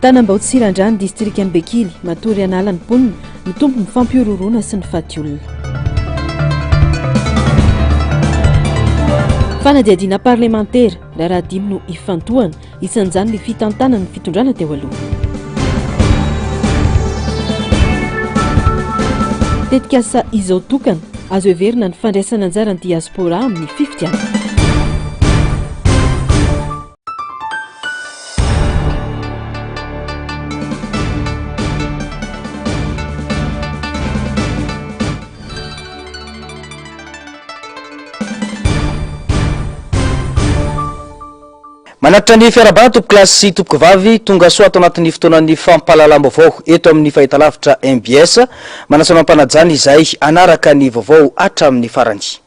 Tanambao-Tsirandrany distrikany Bekily matory analany ponina ny tompo mifampiororona sy ny fatiolona. Fanadiadiana parlementaire raha dimy no ifantohana isan'izany ny fitantanana ny fitondrana teo aloha. Tetika asa izao tokana azo heverina ny fandraisana anjara ny diaspora amin'ny fifitiana. Manatra ny fiarabana tompoko klasy sy tompoko vavy tonga soa ato anatin'ny fotoanan'ny fampahalalam-baovao eto amin'ny fahitalavitra MBS manasana ampanajana izay anaraka ny vaovao hatramin'ny farany.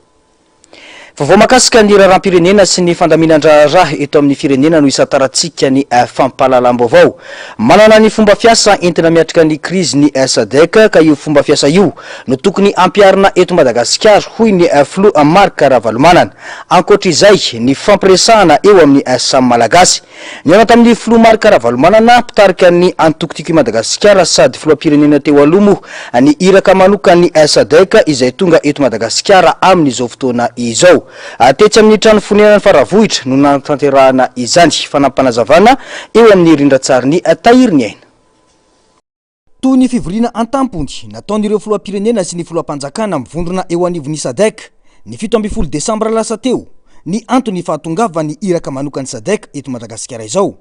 Vaovao makasika ny raharam-pirenena sy ny fandaminan-draharaha eto amin'ny firenena no isataratsika ny fampahalalam-baovao. Manana ny fomba fiasa entina miatrika ny krizy ny SADC ka io fomba fiasa io no tokony ampiarina eto Madagasikara hoy ny Flo Marc Ravalomanana. Ankoatr'izay ny fampiresahana eo amin'ny samy malagasy. Niona tamin'ny Flo Marc Ravalomanana pitarika ny antokotiko Madagasikara sady filoam-pirenena teo alomo ny iraka manokany SADC izay tonga eto Madagasikara amin'izao fotoana izao. Tetsy amin'ny trano fonenany faravohitra no natanterahana izany fanampanazavana eo amin'ny rindrantsariny tahiriny aina. Toy ny fivoriana an-tampony nataon'ireo filoam-pirenena sy ny filoam-panjakana mivondrona eo anivon'ny SADC ny 17 Desambra lasa teo ny antony fahatongavany iraka manokany SADC eto Madagasikara izao.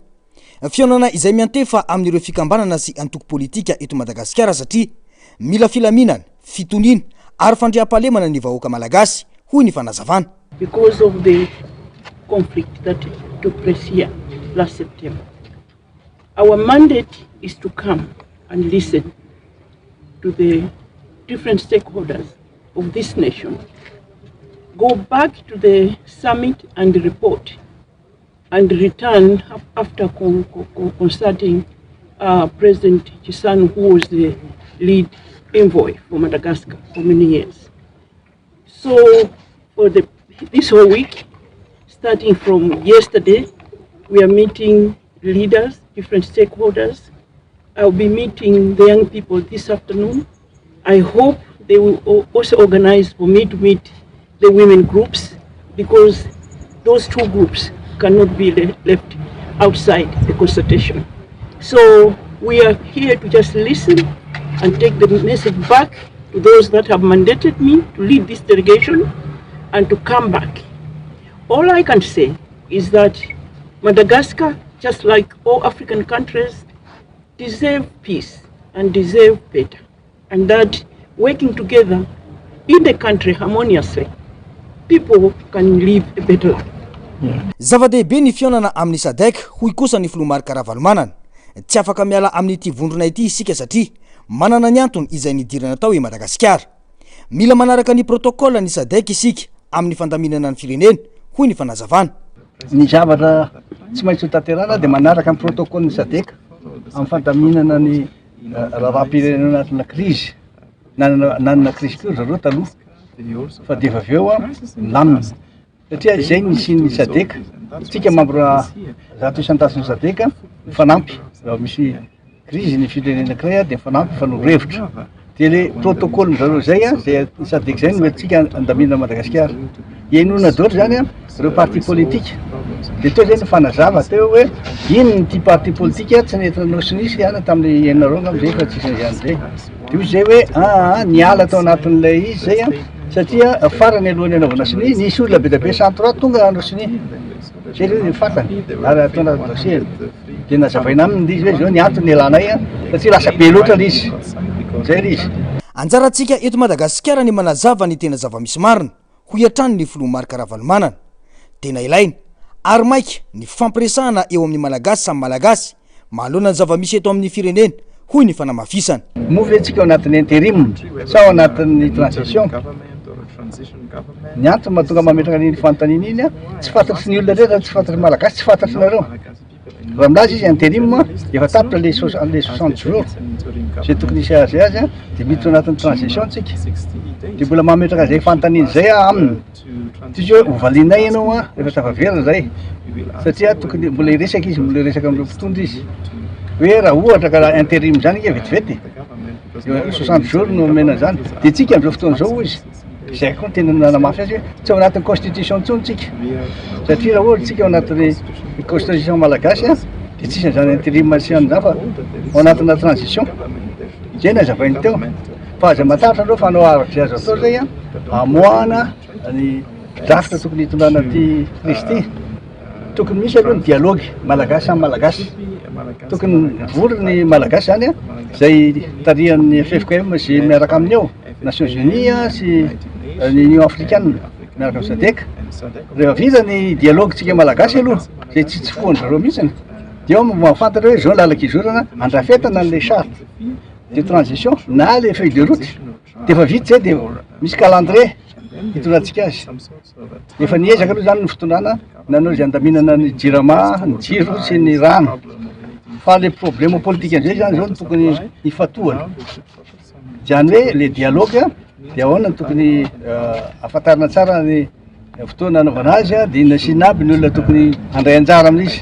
Fiaonana izay miantefa amin'ireo fikambanana sy antoko politika eto Madagasikara satria mila filaminana, fitoniana ary fandriam-pahalemana ny vahoaka malagasy. Because of the conflict that took place here last September, our mandate is to come and listen to the different stakeholders of this nation, go back to the summit and report, and return after consulting President Chisano, who was the lead envoy for Madagascar for many years. So for this whole week, starting from yesterday, we are meeting leaders, different stakeholders. I'll be meeting the young people this afternoon. I hope they will also organize for me to meet the women groups, because those two groups cannot be left outside the consultation. So we are here to just listen and take the message back to those that have mandated me to lead this delegation and to come back. All I can say is that Madagascar, just like all African countries, deserve peace and deserve better, and that working together in the country harmoniously, people can live a better life. Zava-dehibe ny fiaonana amin'ny SADC hoy kosa ny Flo Marc Ravalomanana. Tsy afaka miala amin'ny ity vondrona ity isika satria manana ny antony izay nidirana tao i Madagasikara. Mila manaraka ny protocole ny SADC isika amin'ny fandaminana ny firenena hoy ny fanazavana. Ny zavatra tsy maintsy tanterahana dia manaraka ny protocole ny SADC amin'ny fandaminana ny raharam-pirenena anatina krizy. Nanana krizy koa zareo taloha fa dia avy eo lamina. Satria izay nisy ny SADC, tsika mambra zato isan-tasin'ny SADC mifanampy raha misy krizy ny firenena anankiray dia mifanampy mifanorevitra. Dia le protocole zareo zay SADC zay no tsika andamina Madagasikara. Iainona daholo zany ireo parti politika. Dia teo zay ny fanazava teo hoe ino ty parti politika tsy nentinanao sinisy ihany tamin'ny ianareo amizay fa tsisy izany zay. Dia izy zay hoe niala tao anatin'ilay izy zay satria farany alohan'ny anaovana sini nisy olona be be centre tonga andro sini. Zay le fatany ary ataona dossier. Dia nazavaina aminy izy hoe zao ny antony ilanay satria lasa be loatra izy. Zay le izy. Anjarantsika eto Madagasikara ny manazava ny tena zava-misy marina hoy hatrany ny Flo Marc Ravalomanana. Tena ilaina ary maika ny fampiresahana eo amin'ny malagasy samy malagasy mahalona ny zava-misy eto amin'ny firenena hoy ny fanamafisana. Movy antsika ao anatin'ny intérim sa ao anatin'ny transition. Ny antony mahatonga mametraka ny fanontaniana iny tsy fantatry ny olona rehetra, tsy fantatry malagasy, tsy fantatry nareo. Raha aminazy izy intérim efa tapitra les 60 jours zay tokony hisy azy dia miditra anatin'ny transition tsika. Dia mbola mametraka zay fanontaniana zay aminy tsisy hoe hovalinay ianao a rehefa tafaverina zay satria tokony mbola iresaka izy mbola iresaka am'ireo mpitondra izy hoe raha ohatra ka raha intérim zany ika vetivety 60 jours no mena zany de tsika am'izao fotoana zao izy zay koa tena nanamafy azy hoe tsy ao anatin'ny constitution ntsony tsika satria raha ohatra tsika ao anatin'ny constitution malagasy a de tsisy an'izany intérim sy an'izany fa ao anatina transition zay nazavainy teo fa aza mataritra andreo fa anao arak'zay azo atao zay a amoahana ny drafitra tokony hitondrana ty crise ty tokony misy aloha ny dialogue malagasy amin'ny malagasy tokony vory ny malagasy zany a zay tarihan'ny FFKM sy miaraka aminy ao Nations Unies sy ny Union africaine miaraka amin'ny SADC rehefa vita ny dialogue tsika malagasy aloha zay tsy foany zareo mihitsiny de ao mahafantatra hoe zao lalaka izorana andrafetana an'le charte de transition na le feuille de route de efa vita zay de misy calendrier hitondrantsika azy efa niezaka aloha zany ny fitondrana nanao zay andaminana ny jirama ny jiro sy ny rano fa le problème politique am'izay zany zao no tokony hifatohana zany hoe le dialogue a de ahoana ny tokony afantarina tsara ny fotoana anaovana azy a de inona sy ina aby ny olona tokony handray anjara amin'izy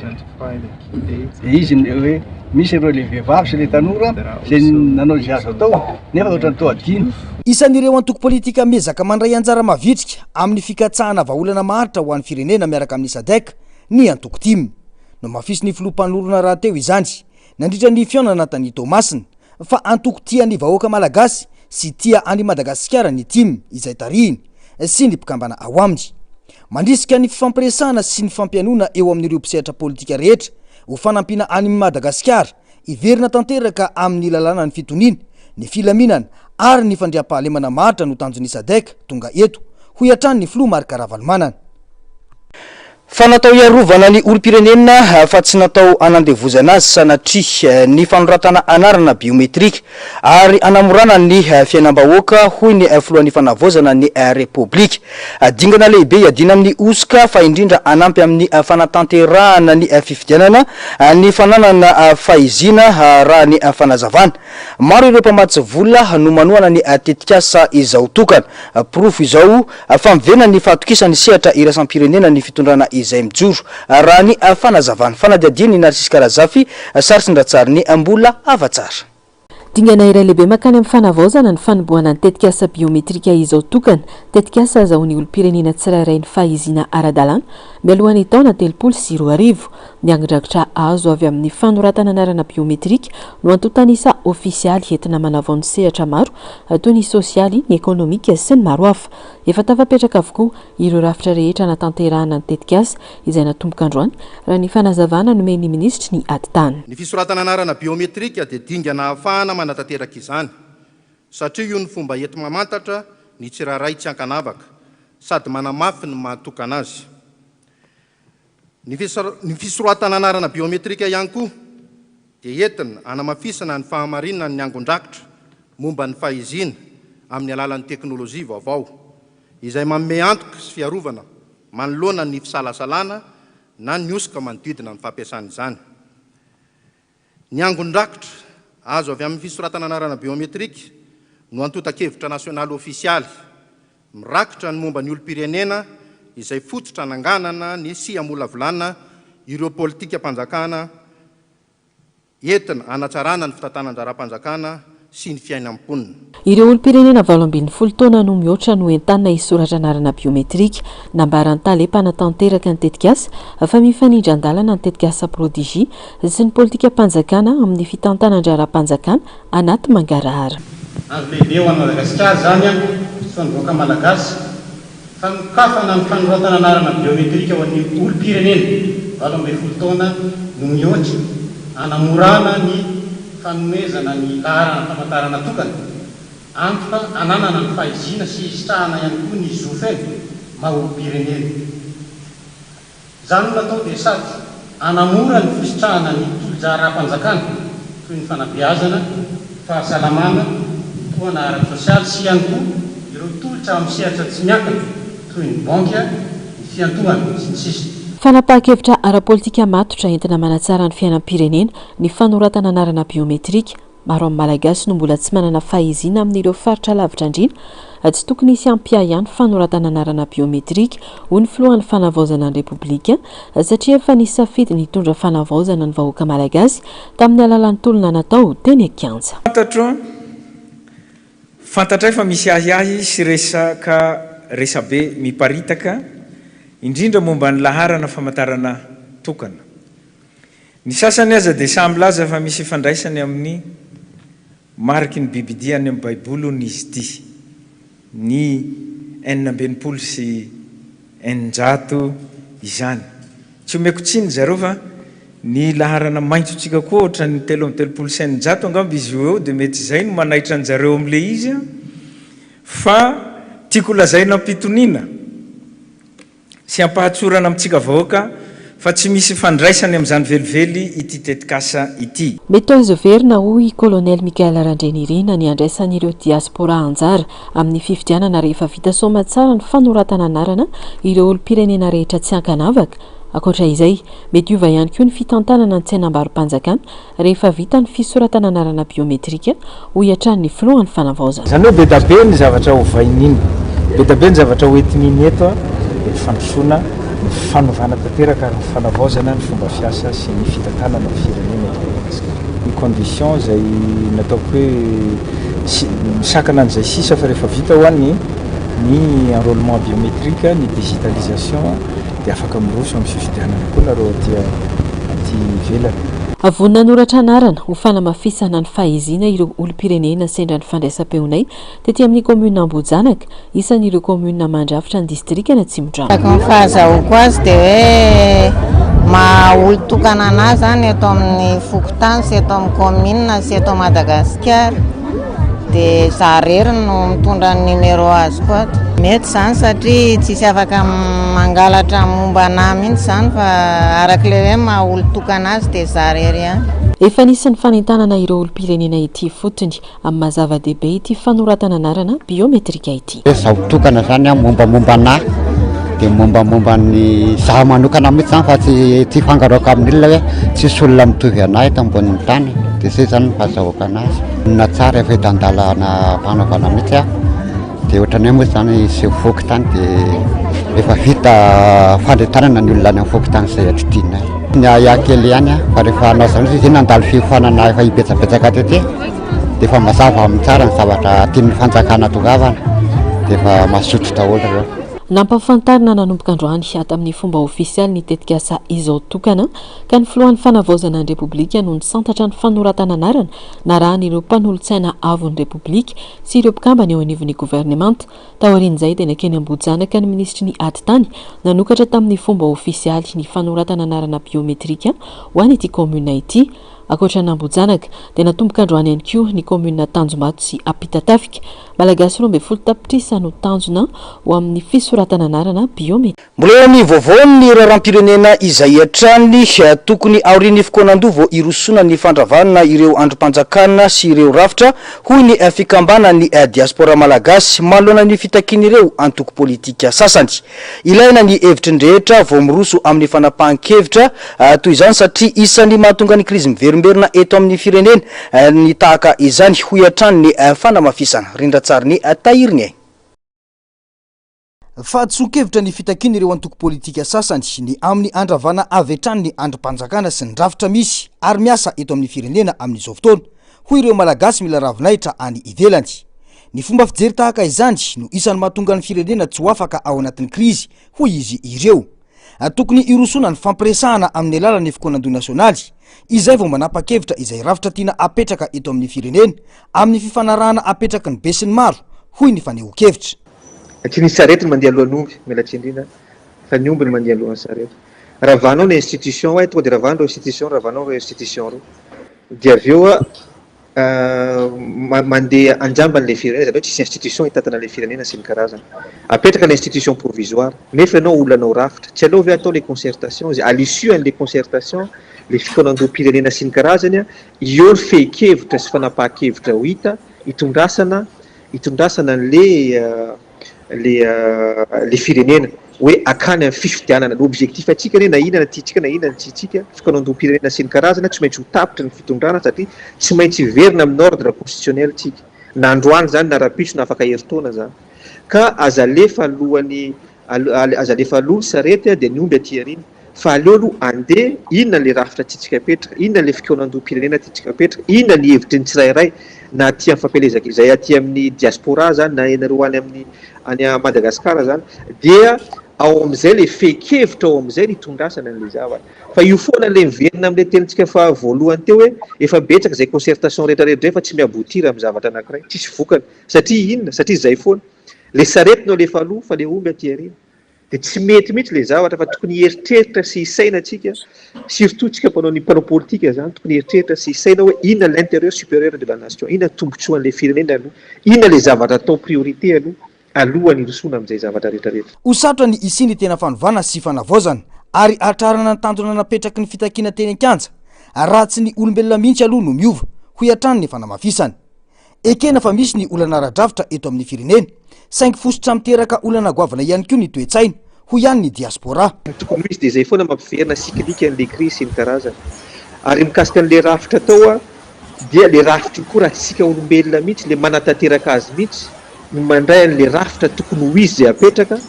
de izy hoe misy ireo le vehivavy sy le tanora zay nanao zay azo atao nefa ohatrany tao adino isan'ireo antoko politika miezaka mandray anjara mavitrika amin'ny fikatsahana vahaolana maharitra ho an'ny firenena miaraka amin'ny SADC ny antoko tim no mafisy ny filompanolorona raha teo izany nandritra ny fiaonana tany Tomasina fa antoko tia ny vahoaka malagasy sy tia any Madagasikara ny tim izay tarihiny sy ny mpikambana ao aminy mandrisika ny fifampiresahana sy ny fampianona eo amin'ireo mpisehatra politika rehetra ho fanampina any Madagasikara iverina tanteraka amin'ny lalàna ny fitoniana ny filaminana ary ny fandriam-pahalemana maharitra no tanjon'ny SADC tonga eto ho iatrany ny filoha Marc Ravalomanana fa natao iarovana ny olom-pirenena fa tsy natao anandevozana azy sanatria ny fanoratana anarana biometrika ary anamorana ny fiainam-bahoaka hoy ny filohan'ny fanavozana ny repoblika dingana lehibe iadina amin'ny osika fa indrindra anampy amin'ny fanatanterahana ny fifidianana ny fananana fahizina raha ny fanazavana maro ireo mpamatsy vola no manohana ny tetikasa izao tokana profo izao famivena ny fahatokisany sehatra iraisam-pirenena ny fitondrana izay mijoro raha ny fanazavana fanadiadiany Narcisse Karazafy sarisindra-tsara ny ambola avatsara dingana iray lehibe makany amin'ny fanavaozana ny fanombohana ny tetikasa biometrika izao tokana tetikasa azahoan'ny olom-pirenena tsirairay ny fahizina ara-dalàna mialohan'ny taona 2024 ny andragitra azo avy amin'ny fanoratana anarana biometrika no antotanisa ofisialy entina manavao ny sehatra maro toy ny sosialy ny ekonomika sy ny maro hafa efa tafapetraka avokoa ireo rafitra rehetra natanterahana ny tetikasa izay natomboka androany raha ny fanazavana nomeny ministry ny atitany ny fisoratana anarana biometrika dia dingana ahafahana manatanteraka izany satria io ny fomba enti mamantatra ny tsiraray tsy ankanavaka sady manamafy ny mahatokana azy ny fisoratana anarana biometrika ihany koa dia entina anamafisana ny fahamarinana ny angon-drakitra momba ny fahizina amin'ny alalan'ny teknôlôjia vaovao izay manome antoka sy fiarovana manoloana ny fisalasalana na ny osika manodidina ny fampiasana izany ny angon-drakitra azo avy amin'ny fisoratana anarana biometrika no antotan-kevitra nasionaly ofisialy mirakitra ny momba ny olom-pirenena izay fototra nanganana ny siamolavolana ireo politika mpanjakana entina anatsarana ny fitantananjara-panjakana sy ny fiainam-ponina ireo olom-pirenena 12 taona no mihoatra no entanina hisoratra anarana biometrika nambaran-taly mpanatanteraka ny tetikasa fa mifanindra andalana ny tetikasa prodigie sy ny politika mpanjakana amin'ny fitantananjara-panjakana anaty mangarahara azo lehibe ho an'ny Madagasikara zany a fanomboaka malagasy fankafana ny fanoratana anarana biometrika ho an'ny olom-pirenena 12 taona no mihoatra anamorana ny fanomezana ny laharana famantarana tokana antoka ananana ny fahizina sy sitrahana ihany koa ny zofeny maha-olom-pirenena zany natao dia sady anamora ny fisitrahana ny tolonjara-panjakana toy ny fanabeazana fahasalamana toana ara-sosialy sy ihany koa ireo tolotra amin'ny sehatra tsy miakana toy ny banka ny fiantohana sy ny sisa fanapahakevitra ara-politika matotra entina manatsara ny fiainam-pirenena ny fanoratana anarana biometrika maro amin'ny malagasy no mbola tsy manana fahizina amin'ireo faritra lavitra andrina tsy tokony isy ampia ihany fanoratana anarana biometrika ho ny filohan'ny fanavaozana ny repoblika satria efa nisafidy nitondra fanavaozana ny vahoaka malagasy tamin'ny alalan'ny tolona natao teny Kianja. Fantatray fa misy ahy sy resabe miparitaka indrindra momba ny laharana famantarana tokana. Ny sasany aza dia samy laza fa misy fandraisany amin'ny mariky ny bibidia any amin'ny baibolony izy ity. Ny 900 sy 900 izany. Tsy omeko tsiny zareo fa ny laharana maitsotsika koa ohatra ny 330 sy 900 angamba izy eo dia mety zay no manaitra ny zareo amin'le izy fa tiako lazaina am-pitoniana sy ampahatsorana amintsika vahoaka fa tsy misy fandraisany amin'izany velively ity tetikasa ity. Mety azo verina hoy Colonel Mikael Randrenirina ny andraisan'ireo diaspora anjara amin'ny fifidianana rehefa vita soma tsara ny fanoratana anarana ireo olom-pirenena rehetra tsy ankanavaka. Akoatra izay, mety hiova ihany koa ny fitantanana ny tsenam-barom-panjakana rehefa vita ny fisoratana anarana biometrika ho hiatran'ny filohan'ny fanavaozana. Izany hoe be da be ny zavatra hovain'iny, be da be ny zavatra hoentin'iny eto dia fandrosoana ny fanovana tanteraka ny fanavaozana ny fomba fiasa sy ny fitantanana ny firenena. Ny condition izay nataoko hoe misakana an'izay sisa fa rehefa vita ho any ny enrôlement biométrique, ny digitalisation dia afaka miroso amin'ny fifidianana koa nareo aty ivelany. Avonina noratra anarana ho fanamafisana ny fahizina ireo olom-pirenena sendra ny fandraisam-peonay tetỳ amin'ny commune Ambohijanaka, isan'ireo commune mandrafitra ny distrika na Tsimondramana. Ny fahazahoako azy dia hoe maha-olo-tokana anazy zany eto amin'ny Fokotany sy eto amin'ny commune sy eto Madagasikara dia zarery no mitondra ny numéro azy koa. Mety zany satria tsisy afaka mangalatra momba anahy mihitsy zany fa arak'ilay hoe maha-olo-tokana azy dia zarery ihany. Efa nisy ny fanentanana ireo olom-pirenena ity fotony amin'ny mazava-dehibe ity fanoratana anarana biometrika ity. Zaho tokana zany mombamomba anahy dia mombamomba ny zaho manokana mihitsy zany fa tsy fangaroako amin'olona hoe tsisy olona mitovy anahy eto ambonin'ny tany. Dia zay zany ny fahazahoako anazy. Na tsara efa hitandalana fanaovana mihitsy dia ohatrany hoe moa zany sy voky tany dia efa vita fandretanana ny olona any amin'ny voky tany izay atritianay. Ny ahakely ihany fa rehefa anao zany izy nandalo fihofanana efa hibetsabetsaka tety dia efa mazava amin'ny tsara ny zavatra tian'ny fanjakana tongavana dia efa mazoto daholo ireo. Nampafantarina nanomboka androany ato amin'ny fomba ofisialy ny tetikasa izao tokana ka ny filohan'ny fanavaozana ny repoblika no nisantatra ny fanoratana anarana narahan'ireo mpanolontsaina avon'ny repoblika sy ireo mpikambana eo anivon'ny gouvernemanta. Taorian'izay dia nakeny Ambohijanaka ny ministry ny ady tany nanokatra tamin'ny fomba ofisialy ny fanoratana anarana biometrika ho an'ity commune ity. Akoatra n'Ambohijanaka dia natomboka androany ihany koa ny commune Tanjombato sy Apitatafika. Malagasy 12 tapitrisa no tanjona ho amin'ny fisoratana anarana biometrika. Mbola ny vaovaon'ny raharam-pirenena izay hatrany tokony aorian'ny fokonan-doha vao irosona ny fandravanana ireo androm-panjakana sy ireo rafitra hoy ny fikambana ny diaspora malagasy manoloana ny fitakin'ireo antoko politika sasany. Ilaina ny hevitry ny rehetra vao miroso amin'ny fanapahan-kevitra toy izany satria isan'ny mahatonga ny krizy miverimberina eto amin'ny firenena ny tahaka izany hoy hatrany ny fanamafisana. Rindratsara ny tahiriny ay. Fa tsokevitra ny fitakiny ireo antoko politika sasany ny amin'ny andravana avy hatrany ny androm-panjakana sy ny rafitra misy ary miasa eto amin'ny firenena amin'izao fotoana hoy ireo malagasy mila ravinahitra any ivelany. Ny fomba fijery tahaka izany no isan'ny mahatonga ny firenena tsy ho afaka ao anatin'ny krizy hoy izy ireo. Tokony irosona ny fampiresahana amin'ny alalan'ny fokonan-doha nasionaly izay vao manapa-kevitra izay rafitra tiana apetraka eto amin'ny firenena amin'ny fifanarahana apetraka ny be sy ny maro hoy ny faneho-kevitra. Tsy nisy sarety mandeha alohan'omby mila tsindrina fa ny omby ny mandeha alohan'ny sarety. Ravanao ny institution hoe tonga dia ravanao institution ravanao institution ro dia avy eo mandeha anjamban'ilay firenena zany hoe tsisy institution hitatana ilay firenena sy ny karazana apetraka ny institution provisoire nefa ianao olona anao rafitra tsy aleo ve atao les concertations à l'issue an'ilay concertation le fitonandoam-pirenena sy ny karazany eo ny fehi-kevitra sy fanapaha-kevitra ho hita hitondrasana le firenena hoe akany amin'ny fifidianana l'objectif atsika ne na inana tiatsika na inana tiatsika fikanondom-pirenena sy ny karazana tsy maintsy ho tapitra ny fitondrana satria tsy maintsy verina amin'ny ordre constitutionnel tsika na androany zany na rapiso na afaka heritaona zany ka azalefa alohany azalefa aloha sarety dia ny omby aty arina fa aleo aloha andeha inona le rafitra tiatsika apetraka inona le fikanondom-pirenena tiatsika apetraka inona ny hevitry ny tsirairay na aty amin'ny fampelezaka izay aty amin'ny diaspora zany na enareo any amin'ny any Madagasikara zany dia ao amin'izay le fekevitra ao amin'izay ny itondrasana an'le zavatra fa io foana le miverina amin'le tenintsika fa voalohany teo hoe efa betsaka izay concertation rehetrarehetra fa tsy miabotira amin'ny zavatra anankiray tsisy vokany satria inona satria izay foana le sarety no lefa aloha fa le omby aty arina dia tsy mety mihitsy le zavatra fa tokony heritreritra sy hisaina atsika surtout tsika mpanao politika zany tokony heritreritra sy hisaina hoe inona l'intérieur supérieur de la nation inona tombotsoan'le firenena aloha inona le zavatra atao priorité alohan'ny rosoana amin'izay zavatra rehetrarehetra ho sarotra ny isiny tena fanovana sy fanavaozana ary atrarana ny tandrona napetraky ny fitakiana teny an-kanja raha tsy ny olombelona mihitsy aloha no miova ho iatrany ny fanamafisana ekena fa misy ny olana ara-drafitra eto amin'ny firenena saingy fosotra miteraka olana goavana ihany koa ny toe-tsaina ho ihany ny diaspora tokony misy dia izay foana mampiverina siklika an'le crise sy ny karazana ary mikasika an'le rafitra tao dia le rafitra koa raha tsika olombelona mihitsy le manatanteraka azy mihitsy no mandray an'le rafitra tokony ho izy zay apetraka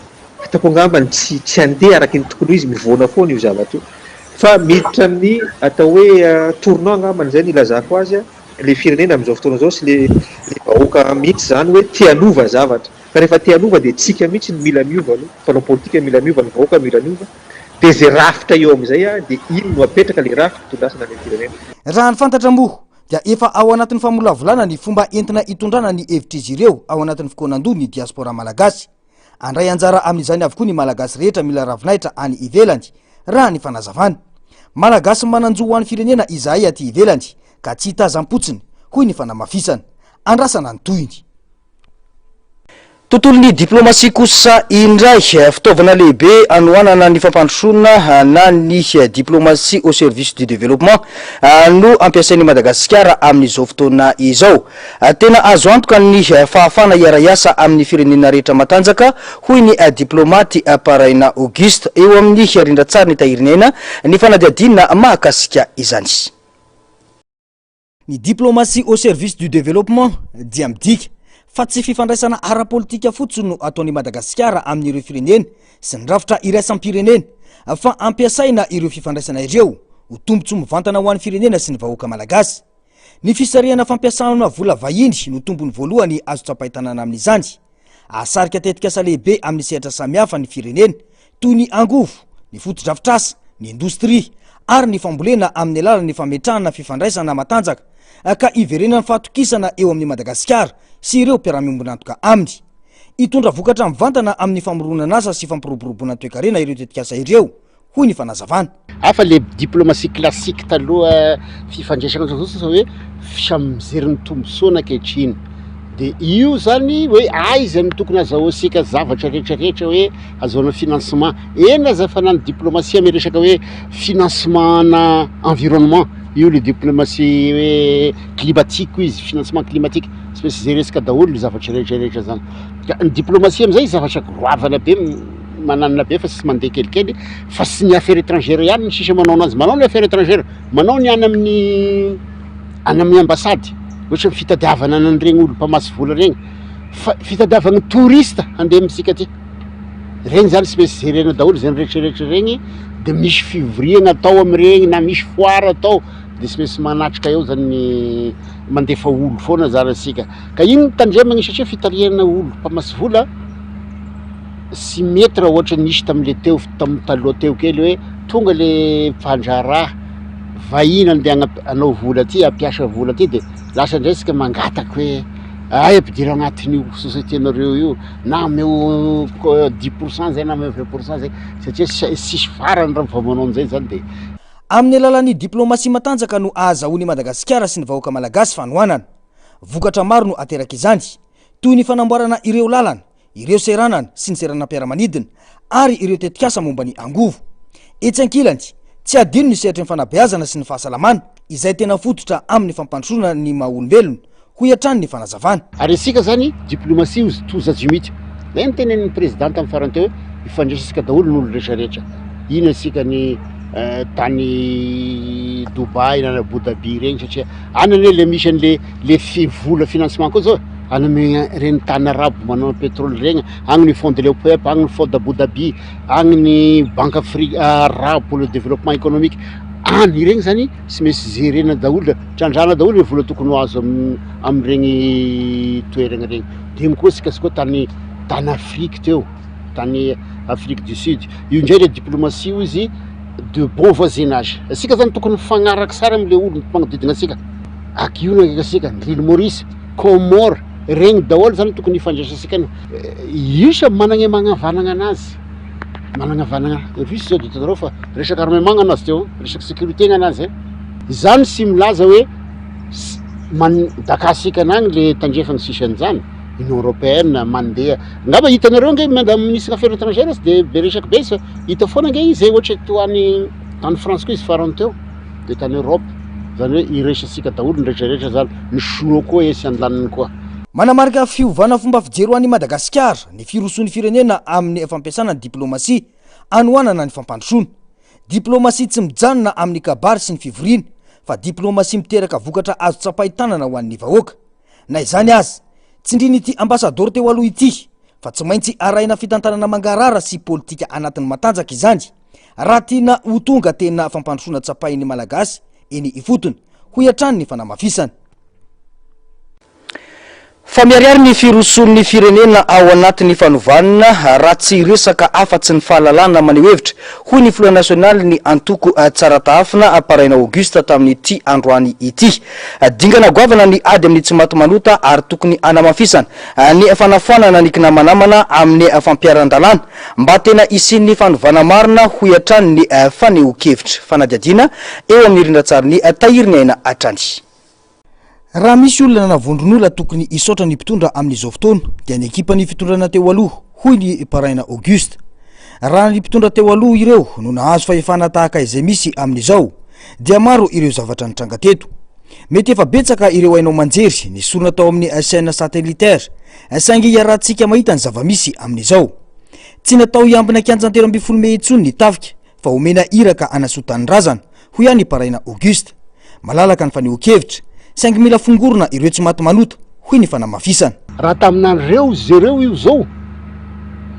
atako angambany tsy andeha araka ny tokony ho izy mivoana foana io zavatra io fa miditra amin'ny atao hoe tournant angambany zay ny ilazako azy le firenena amin'izao fotoana izao sy le vahoaka mihitsy zany hoe tianova zavatra fa rehefa tianova dia tsika mihitsy ny mila miova aloha mpanao politika mila miova ny vahoaka mila miova dia zay rafitra eo amin'izay dia ino no apetraka le rafitra itondrasana ny firenena raha ny fantatra moa dia efa ao anatin'ny famolavolana ny fomba entina itondrana ny hevitra izy ireo ao anatin'ny fokoanandoha ny diaspora malagasy andray anjara amin'izany avokoa ny malagasy rehetra mila ravinahitra any ivelany raha ny fanazavany malagasy mananjo ho an'ny firenena izahay aty ivelany ka tsy hitazam-potsiny hoy ny fanamafisana andrasana ny toyiny tontolon'ny diplomasia kosa indray fitaovana lehibe anoanana ny fampandrosoana na ny diplomasie au service du développement no ampiasain'ny Madagasikara amin'izao fotoana izao tena azo antoka ny fahafana iara-iasa amin'ny firenena rehetra matanjaka hoy ny diplomaty Paraina Auguste eo amin'ny rindran-tsary ny tahirinena ny fanadiadina mahakasika izany ny diplomasie au service du développement dia midika fa tsy fifandraisana ara-politika fotsiny no ataon'ny Madagasikara amin'ireo firenena sy ny rafitra iraisam-pirenena fa ampiasaina ireo fifandraisana ireo ho tombontso mivantana ho an'ny firenena sy ny vahoaka malagasy ny fisarihana fampiasana vola vahiny no tombony voalohany azo tsapahitanana amin'izany asarika tetikasa lehibe amin'ny sehatra samihafa ny firenena toy ny angovo ny foto-drafitrasa ny indostria ary ny fambolena amin'ny alalan'ny fametrahana fifandraisana matanjaka ka iverenana ny fahatokisana eo amin'ny Madagasikara sy ireo mpiara-miombonantoka aminy itondra vokatra mivantana amin'ny famoronana asa sy fampiroboroboana toe-karena ireo tetikasa ireo hoy ny fanazavana afa le diplomasie classique taloha fifandraisana zao hoe fisamizerin'ny tombosoana ankehitriny dia io zany hoe aiza ny tokony azahoasika zavatra rehetrarehetra hoe azahoana financement ena za fanany diplomasie miresaka hoe financement na environnement io le diplomatie hoe climatique izy financement climatique sy maintsy zay resaka daholo ny zavatra rehetrarehetra zany ka ny diplomatie amin'izay zavatra roavana be mananana be fa sy mandeha kelikely fa sy ny affaire étrangère ihany ny sisa manao anazy manao ny affaire étrangère manao ny any amin'ny ambassady ohatra ny fitadiavana an'ireny olo mpamasy vola regny fa fitadiavana touriste handeha amintsika aty regny zany sy maintsy jerena daholo zany rehetrarehetra regny dia misy fivoriana atao amin'ireny na misy foara atao dia sy maintsy manatrika eo zany ny mandefa olo foana zany asika ka ino ny tandremana satria fitarihana olo mpamasy vola sy mety raha ohatra nisy tam'le teo tamin'ny taloha teo kely hoe tonga le mpandraraha vahiny andeha anao vola aty ampiasa vola aty dia lasa indraisika mangataka hoe ay ampidira agnatin'io société nareo io na ameo 10% zay na ameo 20% zay satria sisy farany raha vamanao an'izay zany dia amin'ny alalan'ny diplomasie matanjaka no ahazahoan'ny Madagasikara sy ny vahoaka malagasy fanoanana vokatra maro no ateraka izany toy ny fanamboarana ireo lalana ireo seranana sy ny seranam-piaramanidina ary ireo tetikasa momba ny angovo etsy ankilany tsy adino ny sehatra ny fanabeazana sy ny fahasalamana izay tena fototra amin'ny fampandrosoana ny maha-olombelona ho iatrany ny fanazavana ary isika zany diplomasie toza jumity na ny tenen'ny présidente amin'ny farany teo hoe ifandraisika daholo n'olo rehetrarehetra ino asika ny tany Dubai na Abu Dhabi regny satria anane le misy an'le vola financement koa zao aname reny tany arabo manao pétrole regny agny ny fond de l'OPEP agny ny fond d'Abu Dhabi agny ny banque afrique arabe pour le développement économique any regny zany sy maintsy gérena daholo trandrana daholo le vola tokony ho azo am'iregny toeragna regny de koa sika koa tany Afrique teo tany Afrique du Sud io indray le diplomatie izy de bon voisinage asika zany tokony fagnaraka sara am'le olo magnodidina asika akiona ndraiky asika l'île Maurice Comore regny daholo zany tokony ifandraisasika io samy managna magnavanagna anazy managna vanagna russe zao ditanareo fa resaka armement anazy teo resaka sécurité anazy zany sy milaza hoe dakasika nagny le tandrefagny sisy an'izany Union européenne mandeha ngamba hitanareo nge ministre affaires étrangères de be resaky be sa hita foana nge izy ohatra toany tany France koa izy farany teo de tany Europe zany hoe iresasika daholo nrehetrarehetra zany ny chinois koa esy andaniny koa manamarika fiovana fomba fijery any Madagasikara ny firosony firenena amin'ny fampiasana ny diplomasia anoanana ny fampandrosoana diplomasia tsy mijanona amin'ny kabary sy ny fivoriana fa diplomasia miteraka vokatra azo tsapaitanana ho an'ny vahoaka na izany azy tsindrin'ity ambassadeur teo aloha ity fa tsy maintsy araina fitantanana mangarara sy politika anatin'ny matanjaka izany raha tiana ho tonga tena fampandrosoana tsapain'ny malagasy eny ifotony ho iantrany ny fanamafisana fa miariary ny firoson'ny firenena ao anatin'ny fanovanana raha tsy resaka afatsy ny fahalalana maneho hevitra hoy ny flot national ny antoko tsara taafina aparaina Auguste tamin'ity androany ity dingana goavana ny ady amin'ny tsy maty manota ary tokony anamafisana ny fanafoanana nikinamanamana amin'ny fampiaran-dalàna mba tena isin'ny fanovana marina ho iantrany ny faneho-kevitra fanadiadiana eo amin'ny rindrantsary ny tahiriny aina atrany raha misy olona navondron'olona tokony isotra ny mpitondra amin'izao fotoana dia ny ekipan'ny fitondrana teo aloha hoy ny paraina Auguste raha ny mpitondra teo aloha ireo no nahazo fahefana tahaka izay misy amin'izao dia maro ireo zavatra nitranga teto mety efa betsaka ireo ainao manjery ny sorona tao amin'ny chaîne satellitaire saingy iarahantsika mahita ny zava-misy amin'izao tsy natao hiambina kianjantero amby folo mehitsony ny tafika fa omena iraka anasotany razana hoy ihany paraina Auguste malalaka ny faneho-kevitra saingy mila fongorona ireo tsy maty manota hoy ny fanamafisana raha taminandreo zereo io zao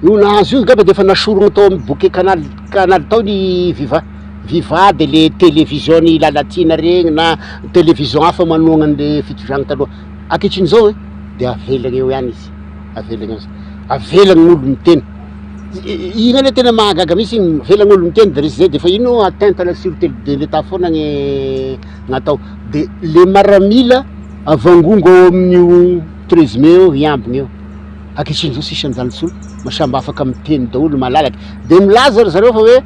io nahazo io ngamba de fa nasorogna tao amin'ny bouquet canal tao ny viva de le télévision ny lalatina regny na télévision hafa manoagna an'le fitondragna taloha aketriny zao de avelagna eo ihany izy avelagna n'olo miteny ina le tena mahagaga misy avelagna olo miteny de resy zay de fa ino atteinte à la sûreté de l'état foana ny natao de le maramila avangongo ao amin'io 13 mai eo hiambina eo aketriny zao sisy an'izany solo masamby afaka miteny daholo malalaka de milaza zareo fa hoe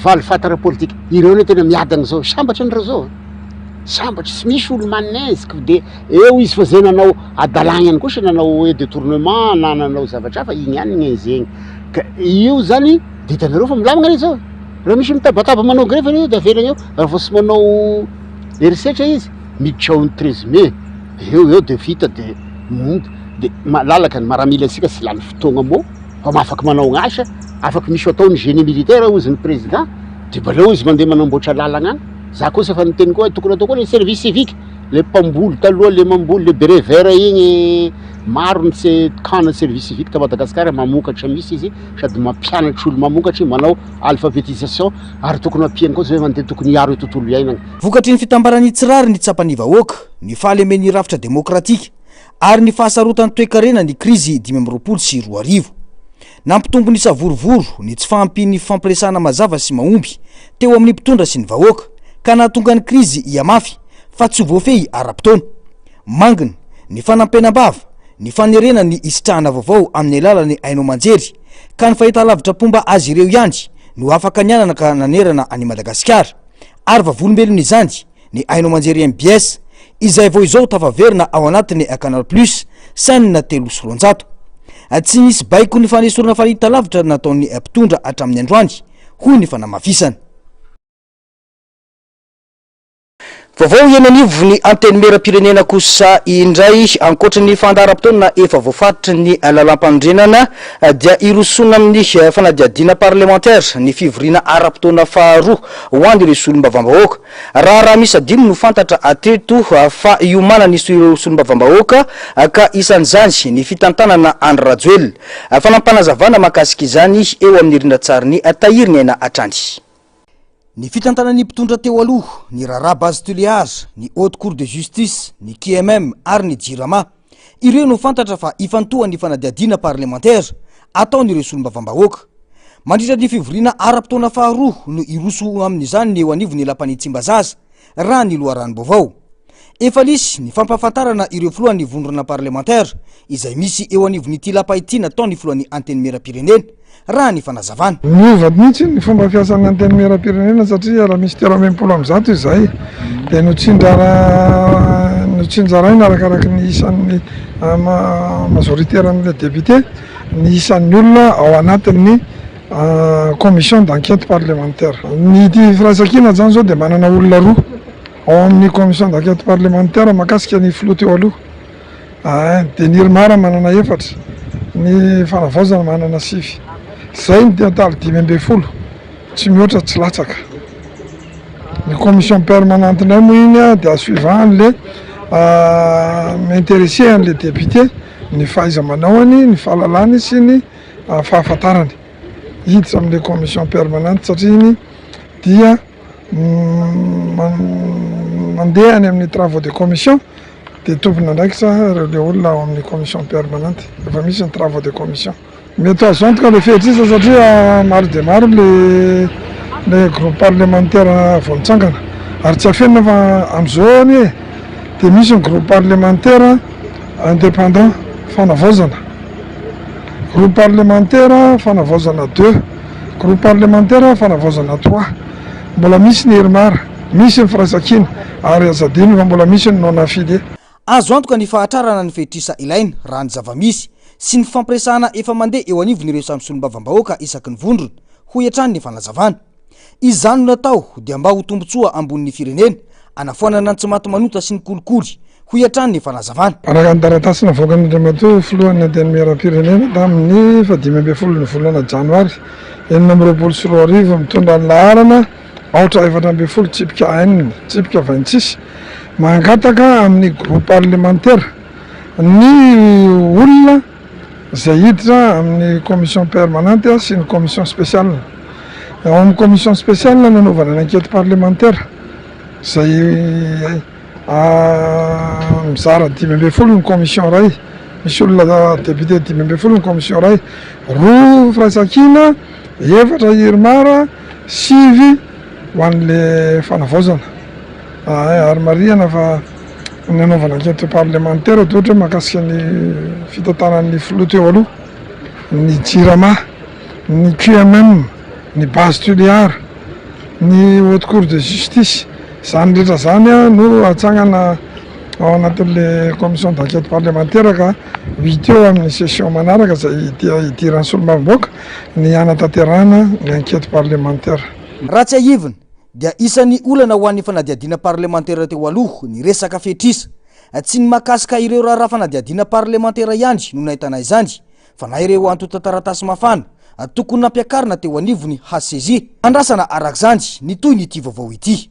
valy fatara politique ireo le tena miadana zao sambatra andreo zao sambatra sy misy olo maneziky de eo izy fa zay nanao adalagna ihany koa sy nanao hoe détournement na nanao zavatra hafa igny ihany gn'ezegny ka io zany de hitanareo fa milamagna re zao raha misy mitabataba manao grève io de avelagna eo raha vao sy manao erisetra izy miditra ao 13 mai eo de vita de mondy de malalaka ny maramila ansika sy lany fotoagna mo fa mahafaky manao gn'asa afaky misy atao ny génie militaire ozy ny président de baleo izy mandeha manamboatra lalagna agny za koa safa niteny koa tokony atao koa le service civique le mpamboly taloha le mamboly le beret vert igny maro ny kana service civique ta Madagasikara mamokatra misy izy sady mampianatra olo mamokatra manao alphabétisation ary tokony ampiany koa zay mandeha tokony hiaro tontolo iainana vokatry ny fitambarany tsirary ny tsapany vahoaka ny fahalemeny rafitra demokratika ary ny fahasarotany toe-karena ny krizy 2024 nampitombo ny savorovoro ny tsy fampiny fampiresana mazava sy mahomby teo amin'ny mpitondra sy ny vahoaka ka nahatonga ny krizy iamafy fa tsy voafehy ara-potoana mangina ny fanampenam-bava ny fanerena ny isitrahana vaovao amin'ny alalany ainao manjery ka ny fahita lavitra-pomba azy ireo ihany no afaka nianana ka nanerana any Madagasikara ary vavolombelony izany ny ainao manjery MBS izay vao izao tafaverina ao anatin'ny Canal Plus sainina 300 tsy misy baiko ny fanesorana fahita lavitra nataon'ny mpitondra hatramin'ny androany hoy ny fanamafisana Vaovao iananivo ny anteny mera-pirenena kosa indray ankoatra ny fandaharam-potoana efa voafaritra ny lalam-pandrenana dia irosona amin'ny fanadiadina parlementaire ny fivoriana ara-potoana faharoa ho an'ireo solombavam-bahoaka. Raha misy adino no fantatra atreto fa iomana ny solombavam-bahoaka ka isan'izany ny fitantanana Andry Rajoelina. Fanampanazavana mahakasika izany eo amin'ny rindran-tsary ny Tahiriny Aina Atrany. Ny fitantanan'ny mpitondra teo aloha, ny Rara Bazy-Toliara, ny Haute Cour de Justice, ny KMM ary ny Jirama, ireo no fantatra fa ifantohan'ny fanadiadina parlementaire ataon'ireo solombavam-bahoaka. Mandritra ny fivoriana ara-potoana faharoa no iroso amin'izany ny eo anivon'ny lapan'Itsimbazaza raha ny loharanom-baovao. Efa lisy ny fampahafantarana ireo filohan'ny vondrona parlementaire izay misy eo anivon'ity lapa ity nataon'ny filohan'ny anteny mera-pirenena raha ny fanazavana. Miova mihitsy ny fomba fiasan'ny anteny mera-pirenena satria raha misy tera-mempolo amby zato izay dia notsinjaraina arakaraky ny isan'ny majoritaire amin'ilay député ny isan'ny olona ao anatin'ny commission d'enquête parlementaire. Ny firaisan-kina zany zao dia manana olona roa ao amin'ny commission d'enquête parlementaire makasika ny filoha teo aloha. Dia ny Irmara manana 4, ny Fanavaozana manana 5. Zay ny totaly 5 tsy mihoatra tsy latsaka. Ny commission permanente ndray moa iny dia suivant le m'intéressé an'le député ny fahaiza-manaony, ny fahalalany sy ny fahafantarany hiditra amin'le commission permanente satria iny dia mandeha any amin'ny travaux de commission dia tompona ndraiky sa le olona ao amin'ny commission permanente efa misy ny travaux de commission. Mety azo antoka le fehitrisa satria maro dia maro le groupe parlementaire vao mitsangana ary tsy afenina fa amin'izao any dia misy ny groupe parlementaire indépendant Fanavaozana, groupe parlementaire Fanavaozana 2, groupe parlementaire Fanavaozana 3, mbola misy ny Irmara, misy ny firaisan-kina ary azadiny fa mbola misy ny non affilié. Azo antoka ny fahatrarana ny fehitrisa ilaina raha ny zava-misy sy ny fampiresahana efa mandeha eo anivon'ireo samy solombavam-bahoaka isaky ny vondrona ho iantrany ny fanazavana. Izany no natao dia mba ho tombotsoa ambonin'ny firenena anafoanana ny tsy maty manota sy ny kolikoly ho iantrany ny fanazavana. Araka ny taratasy navoakan'ny Andriamatoa filohan'ny anteny mera-pirenena tamin'ny 15 ny volana Janoary 2024 mitondra ny laharana 314 tsipika 4 tsipika 26 mangataka amin'ny groupe parlementaire ny olona zay hiditra amin'ny commission permanente sy ny commission spéciale. Ao amin'ny commission spéciale nanaovana ny enquête parlementaire zay mizara 15 ny commission ray, misy olona député 15 ny commission ray, 2 firaisan-kina, 4 Irmara, 5 ho an'le Fanavaozana. Ary marihana fa nanaovana enquête parlementaire ohatra mahakasika ny fitantanan'ny filoha teo aloha, ny Jirama, ny QMM, ny Bazy-Toliara, ny Haute Cour de Justice. Zany rehetra zany no atsangana ao anatin'le commission d'enquête parlementaire ka 8 eo amin'ny session manaraka zay idiran'ny solombavam-bahoaka ny anatanterahana ny enquête parlementaire. Raha tsy ahivina dia isan'ny olana ho an'ny fanadiadina parlementaire teo aloha ny resaka fehitrisa. Tsy ny makasika ireo raha fanadiadina parlementaire ihany no nahitana izany fa na ireo antota taratasy mafana tokony nampiakarina teo anivony HCJ andrasana arak'izany ny toy ny ity vaovao ity.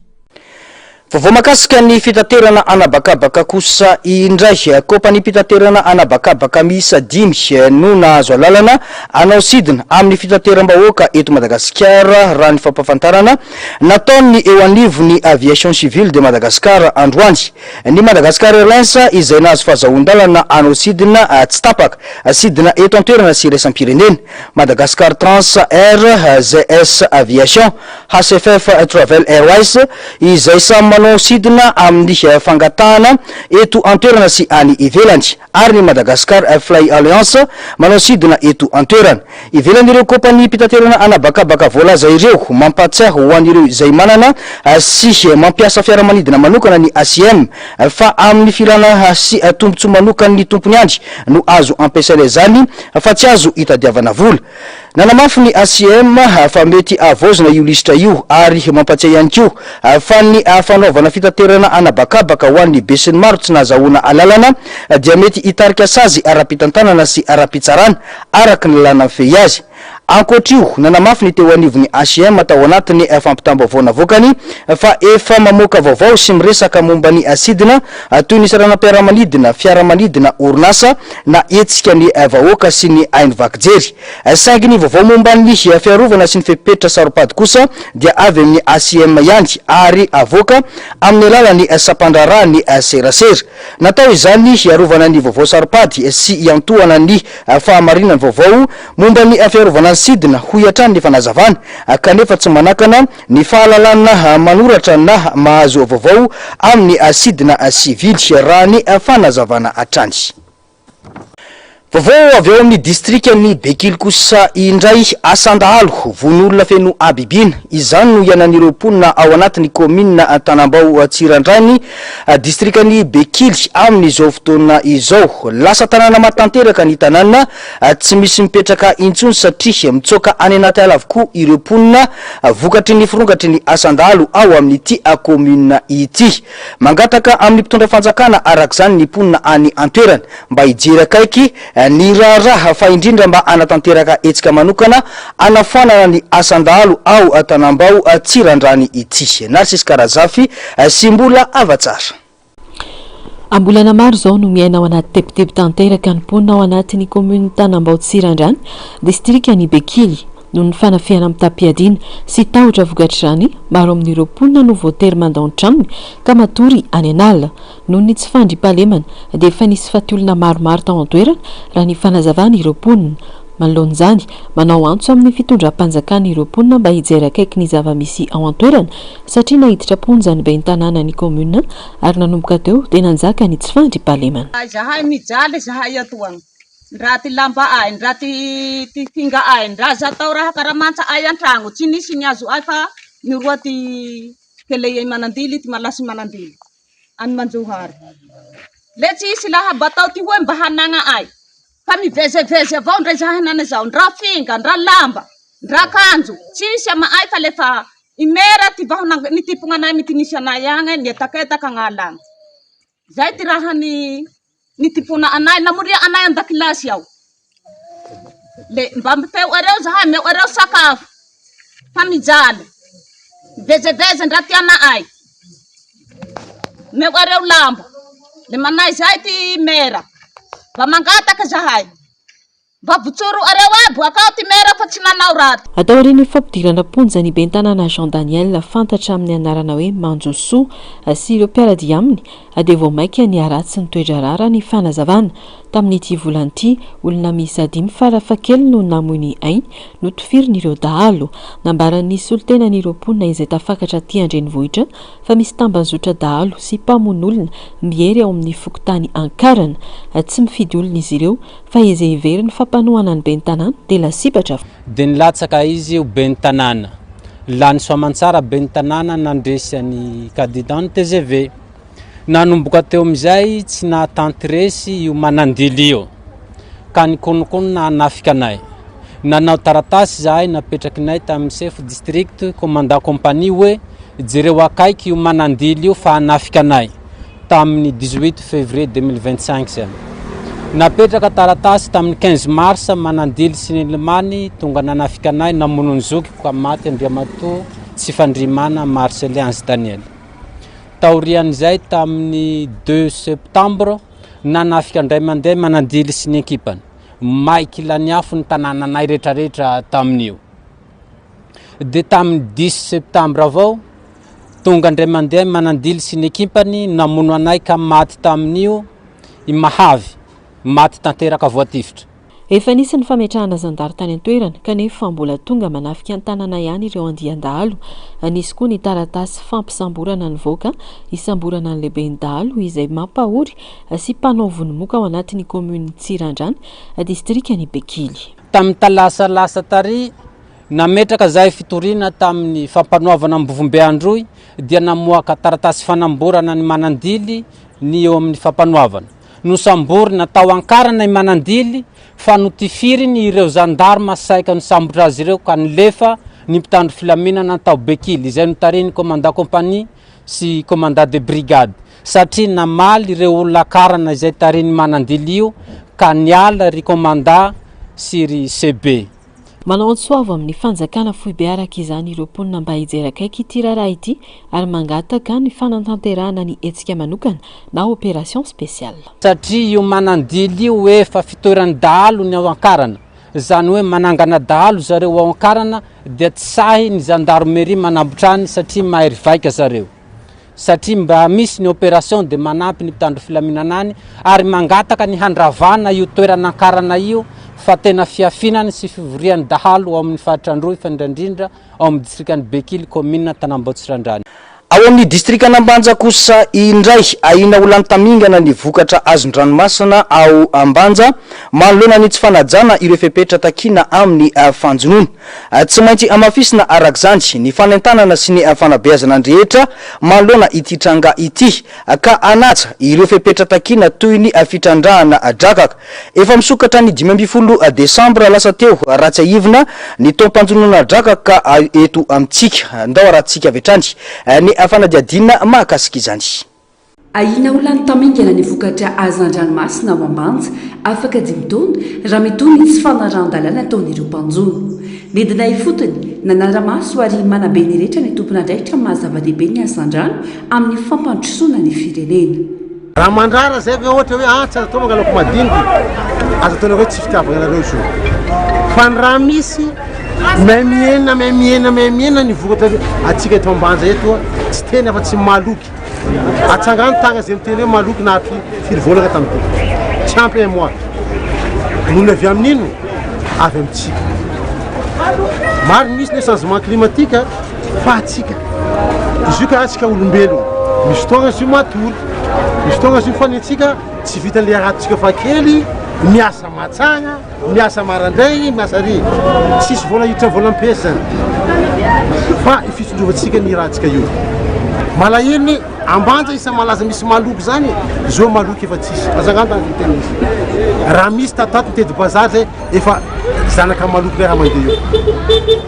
Vaovao makasika ny fitaterana anabakabaka kosa indray kompani fitaterana anabakabaka miisa 5 no nahazo alalana anao sidina amin'ny fitateram-bahoaka eto Madagasikara raha ny fampafantarana nataony eo anivon'ny aviation civile de Madagasikara androany. Ny Madagascar Airlines izay nahazo fahazahoan-dalana anao sidina tsy tapaka sidina eto an-toerana sy iraisam-pirenena. Madagascar Trans Air, ZS Aviation, HCFF Travel Airways izay samy sidina amin'ny fangatahana eto an-toerana sy any ivelany ary ny Madagascar Fly Alliance manao sidina eto an-toerana. Ivelany ireo kompani fitaterana anabakabaka voalaza ireo mampatsiahy ho an'ireo izay manana sy mampiasa fiaramanidina manokana ny ACM fa amin'ny filana sy tombontso manokana ny tompony andry no azo ampiasaina izany fa tsy azo hitadiavana vola. Nanamafy ny ACM fa mety avozona io lisitra io ary mampatsiahy ihany koa fa ny fanaovana fanaovana fitaterana anabakabaka ho an'ny be sy ny maro tsy nahazahoana alalana dia mety hitarika sazy ara-pitantanana sy ara-pitsarana araka ny lalàna mifehy azy. Ankoatr'io nanamafy ny teo anivon'ny ACM tao anatiny fampitam-baovao navokany fa efa mamoaka vaovao sy miresaka momba ny asidina toy ny saranam-piaramanidina, fiaramanidina, orinasa na etsika ny vahoaka sy ny ainy vakijery. Saingy ny vaovao momba ny fiarovana sy ny fepetra saropady kosa dia avy amin'ny ACM ihany ary avoaka amin'ny alalan'ny sapandrarah ny serasera. Natao izany hiarovana ny vaovao saropady sy iantohana ny fahamarinany vaovao momba ny fiarovana sidina ho iatran ny fanazavana kanefa tsy manakana ny fahalalana manoratra na mahazo vaovao amin'ny sidina sivily raha ny fanazavana atrany. Vaovao avy eo amin'ny distriktan'ny Bekily kosa indray Asandahalo von'olona feno abibina izany no ianan'ireo mponina ao anatin'ny commune Tanambao Tsirandrany distriktan'ny Bekily amin'izao fotoana izao. Lasa tanàna matanteraka ny tanàna tsy misy mipetraka intsony satria mitsoka any anaty ala avokoa ireo mponina vokatry ny firongatry ny Asandahalo ao amin'ity commune ity. Mangataka amin'ny mpitondra fanjakana arak'izany ny mponina any antoerana mba hijery akaiky ny raha fa indrindra mba anatanteraka etsika manokana anafanana ny Asandahalo ao Tanambao Tsirandrany ity. Narcisy Karazafy sy mbola avatsara. Ambolana maro zao no miaina ao anaty tepitepy tanteraka ny mponina ao anatin'ny commune Tanambao Tsirandrany distriktan'ny Bekily noho ny fanafiana amin'ny tapiadina sy tahotra vokatr'izany maro amin'ireo mponina no voatery mandao an-tranony ka matory any an'ala noho ny tsy fandriam-pahalemana dia efa nisy fatiolona maromaro tao an-toerana raha ny fanazavana ireo mponina. Manoloan'izany manao antso amin'ny fitondram-panjakana ireo mponina mba hijery akaiky ny zava-misy ao an-toerana satria nahiditra ponja ny be ny tanàna ny commune ary nanomboka teo dia nanjaka ny tsy fandriam-pahalemana. Zahay mijaly zahay atoany ndraty lamba ay ndraty finga ay ndraza atao raha karamansa ay an-tragno tsy nisy ny azo ay fa niroa ty kele manandily ty malasy manandily any Manjohary le tsy isy laha batao ty hoe mba hanagna ay fa mivezeveze avao ndray zahay nana zao ndra finga ndra lamba ndra kanjo tsy isy ama ay fa lefa imera ty baho ny tipona anay mity nisy anay agny ny etaketaka agn'alagny zay ty raha ny tipona anay namoria anay andakilasy ao le mba mipeo areo zahay meo areo sakafo fa mijaly vezeveze ndra tiana ay meo areo lamba le manay zay ty mera mba mangataka zahay mba votsoro areo aby akao ty mera fa tsy nanao raty. Atao ireny fampidirana ponja ny be ny tanàna Jean Daniel fantatra amin'ny anarana hoe Manjoso sy ireo mpiaradia aminy dia vao maika ny aratsy ny toetra rara ny fanazavana tamin'ity volan'ity olona miisa 5 farafakely no namoy ainy no tofirin'ireo dahalo nambaran'ny solotenan'ireo mponina izay tafakatra aty andrenivohitra fa misy tambanzotra dahalo sy mpamon'olona mihery ao amin'ny fokotany ankarana tsy mifidy olona izy ireo fa izay ivery ny fampanohana ny be ny tanàna dia lasipatra dia nilatsaka izy ho be ny tanàna lany soamantsara be ny tanàna nandresy ny candidat TGV nanomboka teo amizay tsy nahatantiresy io manandily io ka ny konokono nanafika anay nanao taratasy zahay napetrakinay tamin'ny chef district commandant compagnie hoe jereo akaiky io manandily io fa hanafika anay tamin'ny 18 février 2025 zany napetraka taratasy tamin'ny 15 mars manandily sy nilimany tonga nanafika anay namono ny zoky ka maty Andriamato tsy fandrimana Marceliange Daniel taorian'izay tamin'ny 2 septembre nanafika andray mandeha manandily sy ny ekipany maiky laniafo ny tanànanay rehetrarehetra tamin'io dia tamin'ny 10 septembre avao tonga andray mandeha manandily sy ny ekipany namono anay ka maty tamin'io i Mahavy maty tanteraka voatifitra. Efa nisy ny fametrahana zandary tany an-toerana kanefa mbola tonga manafika ny tanàna ihany ireo andian-dahalo. Nisy koa ny taratasy fampisamborana ny voaka isamborana ny lehibe ny dahalo izay mampahory sy mpanaovy ny moka ao anatin'ny commune Tsirandrany distriktan'ny Bekily. Tamin'ny talasalasa tary nametraka zahay fitoriana tamin'ny fampanoavana Mbovombe Androy dia namoaka taratasy fanamborana ny manandily ny eo amin'ny fampanoavana nosambory natao ankarana i manandily fa notifiriny ireo zandarma saika nosambotra azy ireo ka nilefa ny mpitandro filaminana tao Bekily izay notariny commandant compagnie sy commandant de brigade satria namaly ireo olona karana izay tariny manandily io ka niala ry commandant sy ry CB. Manao antsoavo amin'ny fanjakana foibe araka izany ireo mponina mba hijerakaiky ity raharaha ity ary mangataka ny fanantanterahana ny hetsika manokana na opération spéciale. Satria io manandily io efa fitoerany dahalo ny ao ankarana, zany hoe manangana dahalo zareo ao ankarana dia tsy sahy ny gendarmerie manambotrany satria mahery vaika zareo. Satria mba misy ny opération de manampy ny mpitandro filaminana ary mangataka ny handravana io toerana ankarana io fa tena fiafinany sy fivoriany dahalo ao amin'ny fahatrandro ifandrandrindra ao amin'ny distrikany Bekily commune Tanambotsirandrany. Ao amin'ny district Ambanja kosa indray ahina olany tamingana ny vokatra azon-dranomasina ao Ambanja manoloana ny tsy fanajana ireo fepetra takina amin'ny fanjonoana. Tsy maintsy amafisina arak'izany ny fanentanana sy ny fanabeazana rehetra manoloana ity tranga ity ka anaja ireo fepetra takina toy ny fitrandrahana drakaka. Efa misokatra ny 12 Desambra lasa teo ratsy aivina ny tompanjonoana drakaka eto amintsika ndao ratsika vetrany ny fanadiadina mahakasika izany. Ahina olany tamingana ny vokatra azan-dranomasina ao Ambanja afaka 5 taona raha mitony tsy fanaran-dalàna ataon'ireo mpanjono. Nedina ifotony nanaramaso ary manabe ny rehetra ny tompon'andraikitra mahazava-dehibe ny azan-drano amin'ny fampandrosoana ny firenena. Raha mandrara zay ve ohatra hoe tsara tao mangalako madinika aza ataonao hoe tsy fitiavana nareo iso. Fa ny raha misy miena ny vokatra atsika eto Ambanja eto tsy teny afa tsy maloky. Atsangano tagna zay miteny hoe maloky na firy volana tamin'ity. Tsy ampy moi. Nono avy amin'ino avy amintsika. Maro misy ny changement climatique fa atsika. Izy io ka atsika olombelona. Misy fotoagna izy io matory. Misy fotoagna izy io fanitsika tsy vitan'le rahatsika fa kely miasa matsagna, miasa marandraigny, miasa ry. Tsisy vola io vola ampesana. Fa fitsindrovatsika ny rahatsika io. Malahelo Ambanja isa malaza misy maloky zany, zao maloky efa tsisy. Azanganta ny teny misy. Raha misy tatato mitedy bazary zay efa zanaka maloky le raha mandeha io.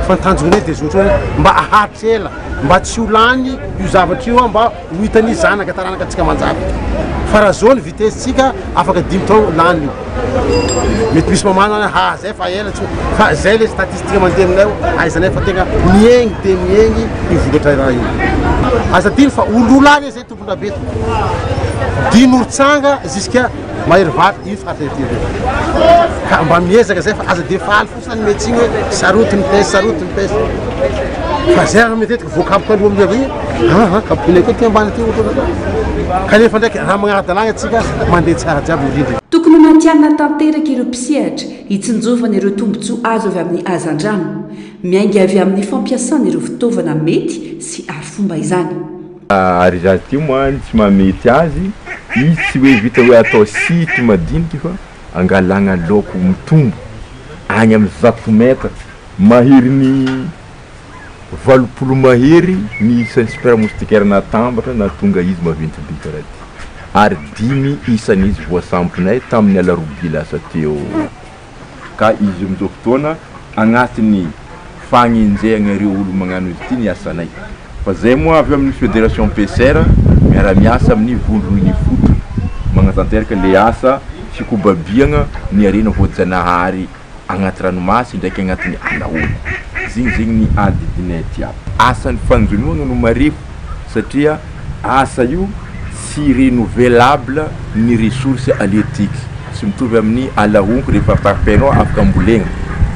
Fa tanjona dia zotra hoe mba aharitra ela, mba tsy ho lany io zavatra io mba ho hitany zanaka taranaka atsika manjary. Fa raha zao ny vitesitsika afaka 5 taona lany io. Mety misy mamana zay fa ela fa zay le statistique mandeha aminay aizanay fa tena miaigny io vokatra raha io. Aza diny fa ololany zay tompona beto. Dinurtsanga jusqu'à mahery vaty io fahatetire. Ka mba miezaka zay fa aza defaly fotsiny metsiny hoe saroty ny pesa. Fa zay raha matetika voakapoka aloha amin'ny avy kapony koa ty ambany ty ohatra. Kanefa ndraiky raha magnara-dalàna atsika mandeha tsara jiaby indrindra. Tokony mantianina tanteraka ireo mpisehatra hitsinjovana ireo tombotsoa azo avy amin'ny hazan-drano, miainga avy amin'ny fampiasana ireo fitaovana mety sy arifomba izany. Ary za ty moa tsy mamety azy, izy tsy hoe vita hoe atao sity madiniky fa angalagna loko mitombo agny amin'ny 100 metra mahery ny 80 mahery ny isan'ny super moustiquaire natambatra na tonga izy maventy bika raha ty. Ary 5 isan'izy voasampinay tamin'ny alarobia lasa teo. Ka izy amin'izao fotoana agnatin'ny fagnenjehana ireo olo magnano izy ity ny asanay. Fa zay moa avy amin'ny fédération PCR miara-miasa amin'ny vondron'ny foto magnatanteraka le asa fikobabiagna ny arena voajanahary agnaty ranomasy ndraiky agnatin'ny alaolo. Zegny ny adidinay ty aby. Asan'ny fanjonoana no marefo satria asa io si renouvelable ny ressources halieutiques. Tsy mitovy amin'ny alaonko rehefa parpenao afaka ambolegna.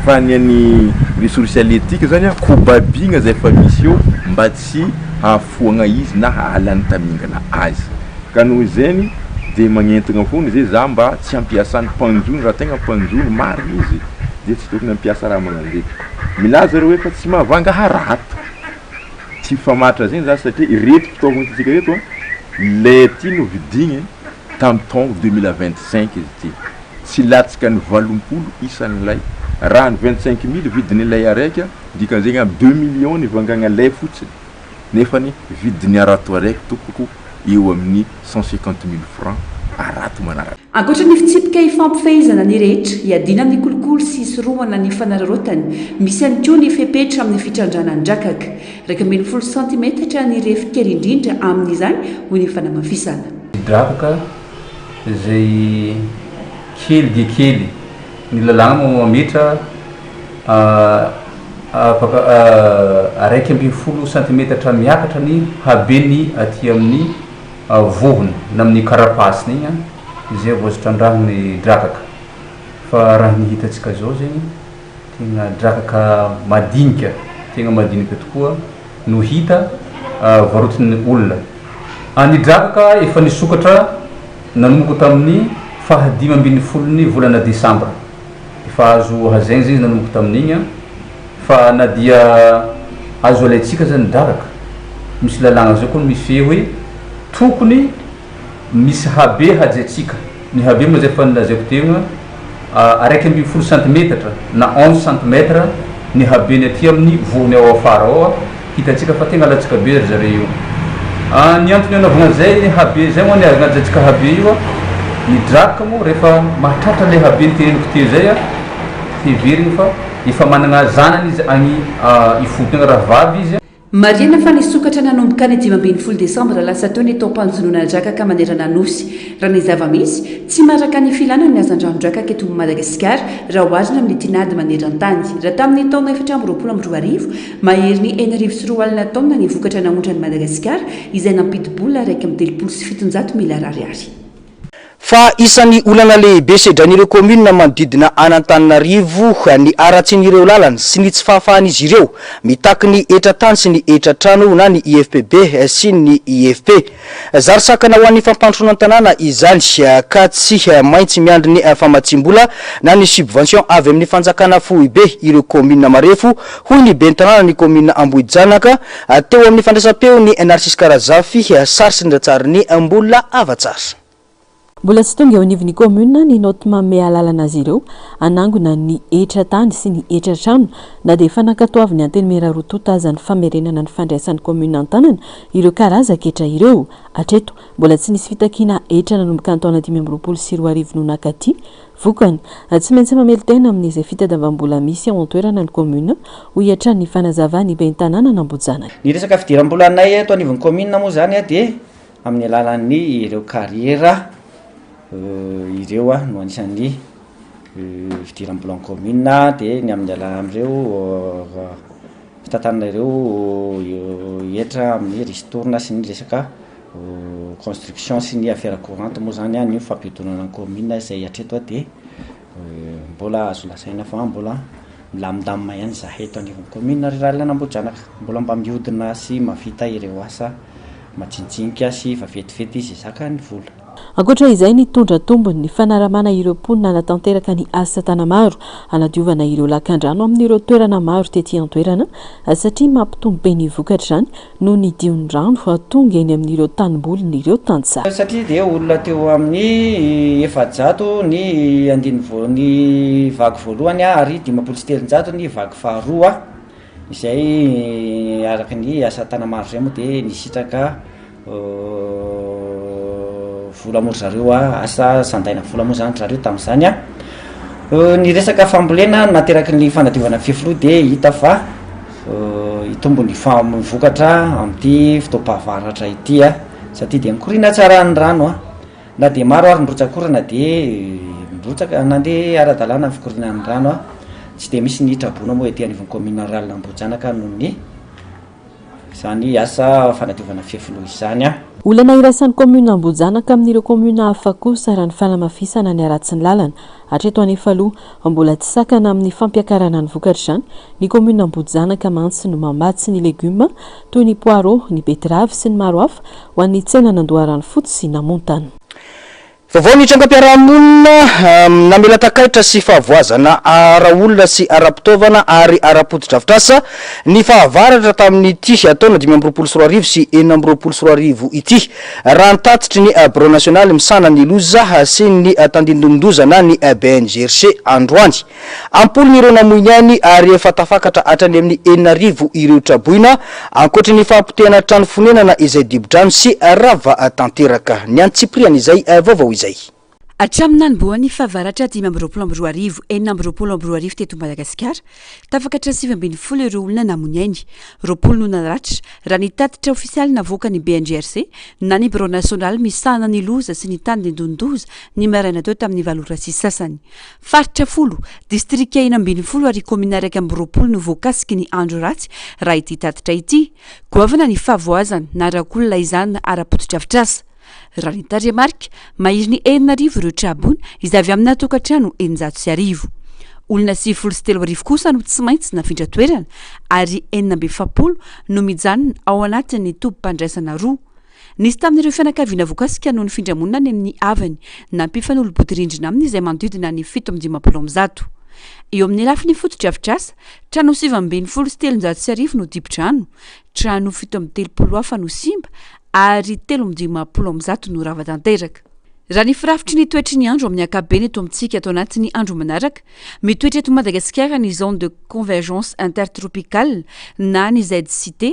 Fa ny ressources halieutiques zany kobabiagna zay fa misy eo mba tsy hahafoagna izy na hahalany tamingana azy. Ka noho izany dia magnentagna foana zay za mba tsy ampiasan'ny mpanjono raha tegna mpanjono maro izy dia tsy tokony ampiasa raha magnan'izay. Milaza reo hoe fa tsy mahavanga harato. Tsy famatra zegny za satria ireto fitaovana tsika reto le ty no vidigny tamin'ny taona 2025 izy ty. Tsy latsaka ny 80 isan'ilay. Raha ny 25 000 vidiny lay araiky dikan'izegny amin'ny 2 millions ny vangagna lay fotsiny. Nefa ny vidiny arato araiky tokoko eo amin'ny 150 000 francs arato manaraka. Ankoatra ny fitsipika ifampifehezana ny rehetra hiadina amin'ny kolokolo sy isorohana ny fanararotany misy ihany koa ny fepetra amin'ny fitrandrana ny drakaka 1 cm ny refikely indrindra amin'izany hoy ny fanamafisana. Drakaka izay kely dia kely ny lalàna mametra araiky 1 cm miakatra ny habeny aty amin'ny vohony na amin'ny karapasiny igny izay voazotrandrahony drakaka fa raha ny hitantsika zao zegny tegna drakaka madinika tokoa no hita varotiny olona. Ny drakaka efa nisokatra nanomboka tamin'ny 15 volana Desambra efa azo hazaigny zay nanomboka tamin'igny fa na dia azo alaitsika zany drakaka misy lalàna zao koa misy hoe tokony misy habe hajaitsika ny habe moa zay fa nilazaiko tegna araiky 1 cm na 11 cm ny habeny aty amin'ny vohony ao afara ao hitantsika fa tegna alatsika be ry zareo io. Ny antony anaovana zay ny habe zay moa ny azatsika habe io ny drakaka moa rehefa mahatratra le habe ny teneniko teo zay heveriny fa efa manana zanany izy agny ifotona raha vavy izy. Mariana fa nisokatra nanomboka ny 15 Desambra lasa teo ny tao-panjonona drakaka manerana nosy raha ny zava-misy tsy maraka ny filana ny azan-drano-drakaka eto Madagasikara raha oazina amin'ny tinady maneran-tany raha tamin'ny taona 2022 mahery ny 4,4 taona ny vokatra naondrany Madagasikara izay nampidi-bola raiky amin'ny 700,000 ariary. Fa isan'ny olana lehibe sedran'ireo commune manodidina Antananarivo ny aratsin'ireo lalana sy ny tsy fahafahan'izy ireo mitaky ny etratany sy ny etratrano na ny IFPB sy ny IFP. Zarisakana ho an'ny fampandrosoana tanàna izany ka tsy maintsy miandry ny famatsimbola na ny subvention avy amin'ny fanjakana FOIB ireo commune marefo hoy ny bentanàna ny commune Ambohijanaka teo amin'ny fandraisam-peo ny Narcisse Karazafy sary sy ndratsary ny mbola avatsara. Mbola tsy tonga eo anivon'ny commune ny note manome alalana azy ireo anangona ny etratany sy ny etratrano na dia efa nankatoavy ny antenimera rototazany famerenana ny fandraisan'ny commune Antanana ireo karaza-ketra ireo atreto mbola tsy nisy fitakiana etra nanomboka ny taona 2024 no nakaty vokany tsy maintsy mamely tena amin'izay fitadiavam-bola misy ao an-toerana ny commune ho hiatrany ny fanazavany bentanàna nambojana. Ny resaka fidiram-bola anay eto anivon'ny commune moa zany dia amin'ny alalan'ny ireo kariera ireo no anisan'ny fidiram-bola commune dia ny amin'ny alalan'ny amreo fitantanana ireo etra amin'ny ristourna sy ny resaka construction sy ny affaire courante moa zany ny fampitonana commune izay atreto dia mbola azo lasaina fa mbola milamindamina ihany zahay eto anivon'ny commune rurale Nambojanaka mbola mba mihodina sy mavita ireo asa majinijinika sy vavetivety izy zaka ny vola. Ankoatra izay nitondra tombony ny fanaramana ireo mponina natanteraka ny asa tana maro anadiovana ireo lakan-drano amin'ireo toerana maro tetỳ an-toerana satria mampitombo be ny vokatra izany no ny dion'ny rano tonga eny amin'ireo tanimboly ny ireo tantsaha. Satria dia olona teo amin'ny 700 ny andiny vague voalohany ary 513 ny vague faharoa izay araka ny asa tana maro zay moa dia nisitraka vola moa zareo asa sandaina vola moa zany zareo tamin'izany ny resaka fambolena nateraky ny fanadiovana fiafilo dia hita fa itombo ny vokatra amin'ity fitoapahavaratra ity satria dia mikorina tsara ny rano na dia maro ary nirotsakorana dia mirotsaka na dia ara-dalàna ny fikorina ny rano tsy dia misy ny trabona moa ety anivon'ny commune rurale Nambojanaka noho ny izany asa fanadiovana fiafilo izany olana irasan'ny commune Nambojanaka amin'ireo commune hafa kosa raha ny fanamafisana ny aratsin'ny lalana hatreto anefa aloha mbola tsy sakana amin'ny fampiakarana ny vokatra izany ny commune Nambojanaka mantsy no mamatsy ny legioma toy ny poireau ny betterave sy ny maro hafa ho an'ny tsena nandoharany fotsy sy namontany. Vaovao ny trangam-piarahamonina namela takaitra sy fahavoazana ara-olona sy ara-pitaovana ary ara-potitra-afitrasa ny fahavaratra tamin'ny ity taona 2024 sy 2024 ity raha nitatitry ny bureau national misana ny loza sy ny tandindondozana ny BNGRC androany ampolo ireo namoiny ihany ary efa tafakatra hatrany amin'ny 4,000 ireo traboina ankoatra ny fampitehana trano fonenana izay dibo-drano sy rava tanteraka ny antsipriana izay vaovao izay. Atramina ny boan'ny fahavaratra 5 enina amby roapolo amby roa arivo teto Madagasikara tafakatra 7.20 ireo olona namony ainy 20 no naratra raha ny tatitra ofisialy navoaka ny BNGRC na ny bureau national misahana ny loza sy ny tany ndondoza ny maraina teo tamin'ny valora sy sasany faritra 10 distrika 1.20 ary komina 1.20 no voakasiky ny andro ratsy raha ity tatitra ity goavana ny favoazana na rakolona izany ara-pototra afitrasa raha ny tarremarika mahiry ny 9,000 ireo trabona izay avy amina tokantrano 900 olona 7 kosa no tsy maintsy nafindra toerana ary 7 no mijanona ao anatin'ny tompom-pandraisana roa nisy tamin'ireo fianakaviana voakasika noho ny findramonina ny amin'ny avany na mpifanolo-bodirindrina aminy izay mandodina ny 750 eo amin'ny lafiny fototra afitrasa trano 7.20 sy 300 no dipo-trano trano 730 no simba ary 350 no rava-tanteraka raha ny firafitry ny toetry ny andro amin'ny akabeny eto amintsika ato anatin'ny andro manaraka mitoetra eto Madagasikara ny zone de convergence intertropicale na ny ZCT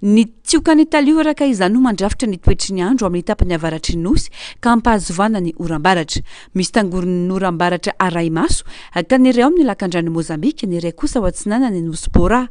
ny tsiokany talio araka izany no mandrafitra ny toetry ny andro amin'ny tapany avaratry ny nosy ka ampahazovana ny oram-baratra misy tangorony oram-baratra aray maso akany iray amin'ny lakan-drano Mozambika ny iray kosa ao atsinana ny Nospora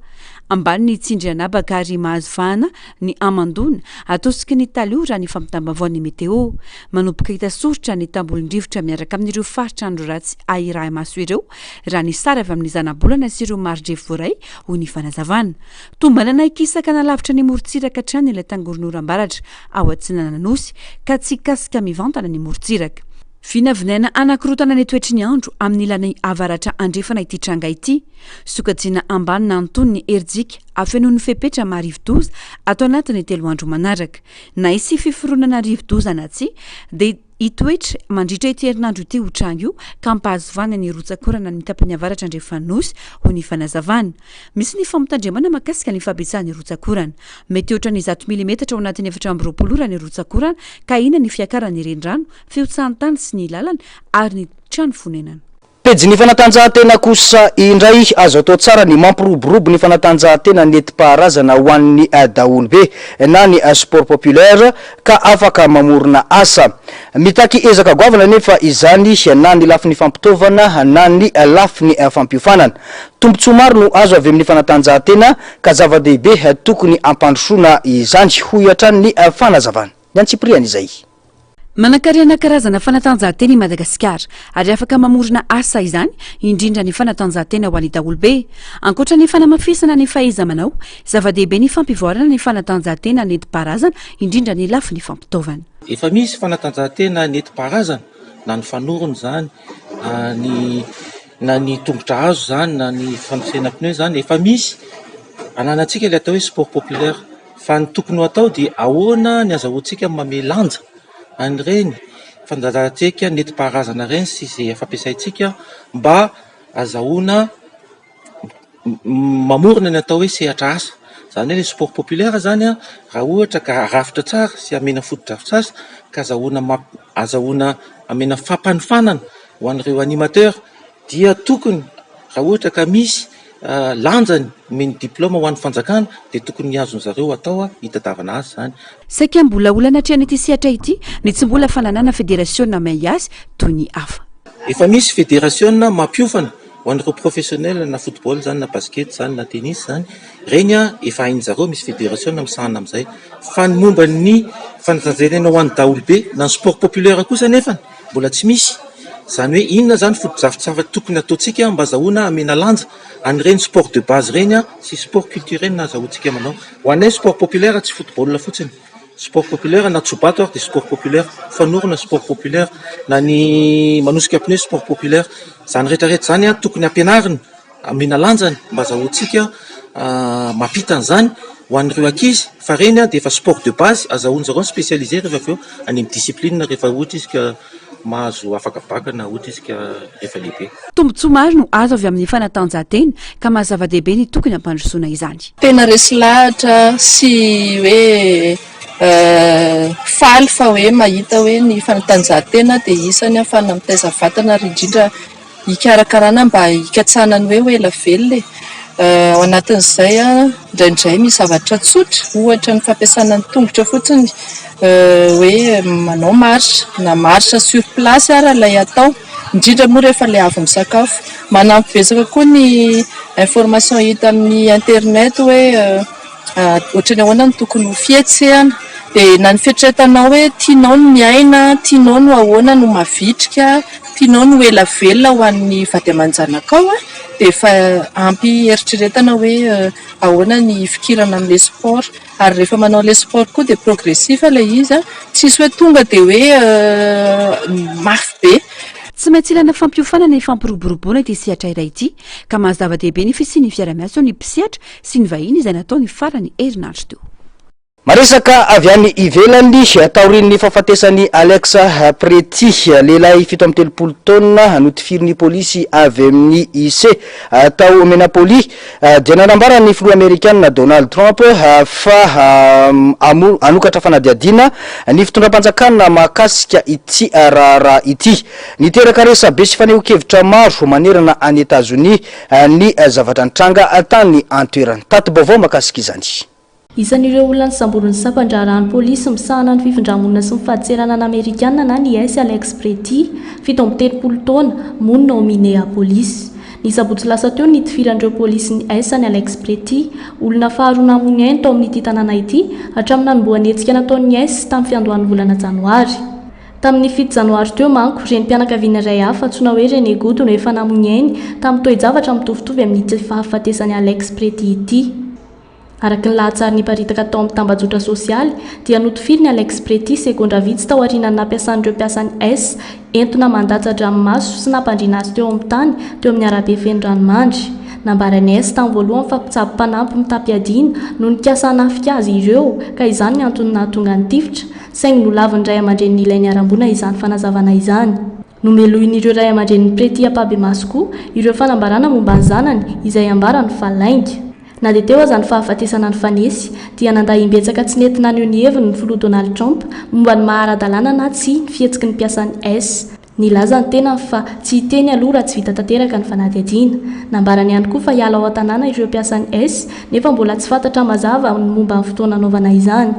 ambany ny tsindrianabaka ary mahazofahana ny amandona atosiky ny talio raha ny fampitambavaon'ny meteo manomboka hitasoritra ny tambolon-drivotra miaraka amin'ireo faritra andro ratsy ahiraha maso ireo raha ny sary avy amin'ny zanabolana sy ireo marindrefo voaray ho ny fanazavana tombanana ikisaka nalavitra ny morontsiraka trany ilay tangoron'oram-baratra ao atsinana nosy ka tsy kasika mivantana ny morontsiraka vinavinaina anankirotana ny toetry ny andro amin'ny ilany avaratra andrefana ity tranga ity sokajiana ambany na antony ny erijika afenoan'ny fepetra marivo-doza atao anatin'ny 3 andro manaraka na isy fiforonana rivo-doza na tsy dia itoetra mandritra ity herinandro ity ho tranga io ka mpahazovana ny rotsakorana ny tapany avaratra andrefanosy ho ny fanazavana misy ny fampitandremana makasika ny fabetsahan'ny rotsakorana mety oatra ny 100 mm ao anatin'ny 420 raha ny rotsakorana ka ina ny fiakarany rendrano fiotsahan-tany sy ny lalana ary ny trano fonenana pejy ny fanatanjahantena kosa indray azo atao tsara ny mampiroborobo ny fanatanjahantena nentim-paharazana ho an'ny daholo be na ny sport populaire ka afaka mamorona asa mitaky ezaka goavana nefa izany na ny lafiny fampitaovana na ny lafiny fampiofanana tombontsoa maro no azo avy amin'ny fanatanjahantena ka zava-dehibe tokony ampandrosoana izany hoy hatrany ny fanazavana ny antsipriana izay manankarena karazana fanatanjahantena i Madagasikara ary afaka mamorona asa izany indrindra ny fanatanjahantena ho an'ny daholo be ankoatra ny fanamafisana ny fahaiza manao zava-dehibe ny fampivoarana ny fanatanjahantena nentim-paharazana indrindra ny lafiny fampitaovana efa misy fanatanjahantena nentim-paharazana na ny fanorona zany na ny tongotra hazo zany na ny fanosena pneu zany efa misy ananantsika ilay atao hoe sport populaire fa ny tokony ho atao dia ahoana ny azahoantsika mame lanja an'ireny fanatanjahantena nentim-paharazana reny sy izay fampiasaintsika mba azahoana mamorona ny atao hoe sehatra asa zany hoe le sport populaire zany a raha ohatra ka rafitra tsara sy amena foto-drafitr'asa ka azahoana amena fampanofanana ho an'ireo animateur dia tokony raha ohatra ka misy lanjany meny diplôma ho an'ny fanjakana dia tokony ny azony zareo atao hitadiavana azy zany saika mbola olana hatrany ity sehatra ity ny tsy mbola fananana federasiona may azy toy ny hafa efa misy federasiona mampiofana ho an'ireo professionnel na football zany na basket zany na tennis zany reny efa hain'zareo misy federasiona misahana amin'izay fa ny momba ny fanatanjahantena ho an'ny daholo be na ny sport populaire kosa nefany mbola tsy misy zany hoe inona zany foto-drafitr'asa tokony ataontsika mba azahoana amena lanja an'ireny sport de base reny sy sport culturel na azahoantsika manao ho anay sport populaire tsy football fotsiny sport populaire na tsobato ary dia sport populaire fanorona sport populaire na ny manosika pneu sport populaire zany rehetrarehetra zany tokony ampianarina amena lanjany mba azahoantsika mampita an'izany ho an'ireo ankizy fa reny dia efa sport de base azahoany zareo spécialisé rehefa avy eo any amin'ny discipline rehefa ohatra izy ka mahazo afaka baka na ohatra izy ka rehefa lehibe tombontsoa maro no azo avy amin'ny fanatanjahantena ka mahazava-dehibe ny tokony ampandrosoana izany tena resy lahatra sy hoe faly fa hoe mahita hoe ny fanatanjahantena dia isany ahafana mitaiza vatana indrindra hikarakarana mba hikatsanany hoe ela velona ao anatin'izay indraindray misy zavatra tsotra ohatra ny fampiasana ny tongotra fotsiny hoe manao marche na marche sur place ara ilay atao indrindra moa rehefa ilay avy misakafo. Manampy betsaka koa ny information hita amin'ny internet hoe ohatrany ahoana no tokony ho fietsehana dia na ny fietretanao hoe tianao no miaina, tianao no ahoana no mavitrika, tianao no ela velona ho an'ny vady aman-janakao dia efa ampy eritreretana hoe ahoana ny fikirana amin'ilay sport. Ary rehefa manao ilay sport koa dia progressif ilay izy tsisy hoe tonga dia hoe mafy be. Tsy maintsy ilana fampiofanana ny fampiroboroboana ity sehatra iray ity ka mahazava-dehibe ny fisian'ny fiara-miasa ny mpisehatra sy ny vahiny izay natao ny farany herinandro teo. Maresaka avy any ivelany taorian'ny fahafatesany Alexa Preti lehilahy 17 taona notifirin'ny polisy avy amin'ny IC tao Menapoli dia nanambarany filoha amerikanina Donald Trump fa anokatra fanadiadiana ny fitondram-panjakana mahakasika ity raharaha ity. Niteraka resabe sy fanehoan-kevitra maro manerana any États-Unis ny zavatra nitranga tany antoerany. Taty baovao mahakasika izany. Isan'ireo olona nisamborin'ny sampandrarahany polisy misahana ny fifindramona sy ny fahadiserana Amerikanina na ny S Alex Preti 17 taona monina ao Minneapolis. Ny sabotsy lasa teo nitifiran'ireo polisy ny S ny Alex Preti olona faharoa namonyainy tao amin'ity tanàna ity hatramin'ny nanomboany hetsika nataon'ny S tamin'ny fiandohan'ny volana janoary. Tamin'ny 7 janoary teo manko renim-pianakaviana iray hafa antsoina hoe René Goto no efa namonyainy tamin'ny toe-javatra mitovitovy amin'ity fahafatesany Alex Preti ity. Araka ny lahatsara ny paritaka tao amin'ny tambajotra sosialy dia notifiry ny Alex Preti segondra vitsy tao aorianany nampiasan'ireo mpiasany S entona mandatsa-dranomaso sy nampandriana azy teo amin'ny tany teo amin'ny arabe feno ranomandry. Nambarany S tamin'ny voalohany fa mpitsabo mpanampy mitampiadiana no nikasa hanafika azy ireo ka izany ny antony nahatonga ny tifitra saingy nolaviny ray aman-dreniny ilay niarambona izany fanazavana izany. Nomelohin'ireo ray aman-dreniny Preti apabe masokoa ireo fanambarana momba ny zanany izay ambarany fa lainga. Na dia teo aza ny fahafatesana ny fanesy dia nandahimbetsaka tsy nentina anio ny heviny ny filoha Donald Trump momba ny maharadalàna na tsy ny fihetsiky ny mpiasany S. Nilaza ny tena fa tsy hiteny aloha raha tsy vita tanteraka ny fanadihadiana. Nambarany ihany koa fa hiala ao an-tanàna ireo mpiasany S nefa mbola tsy fantatra mazava ny momba ny fotoana anaovana izany.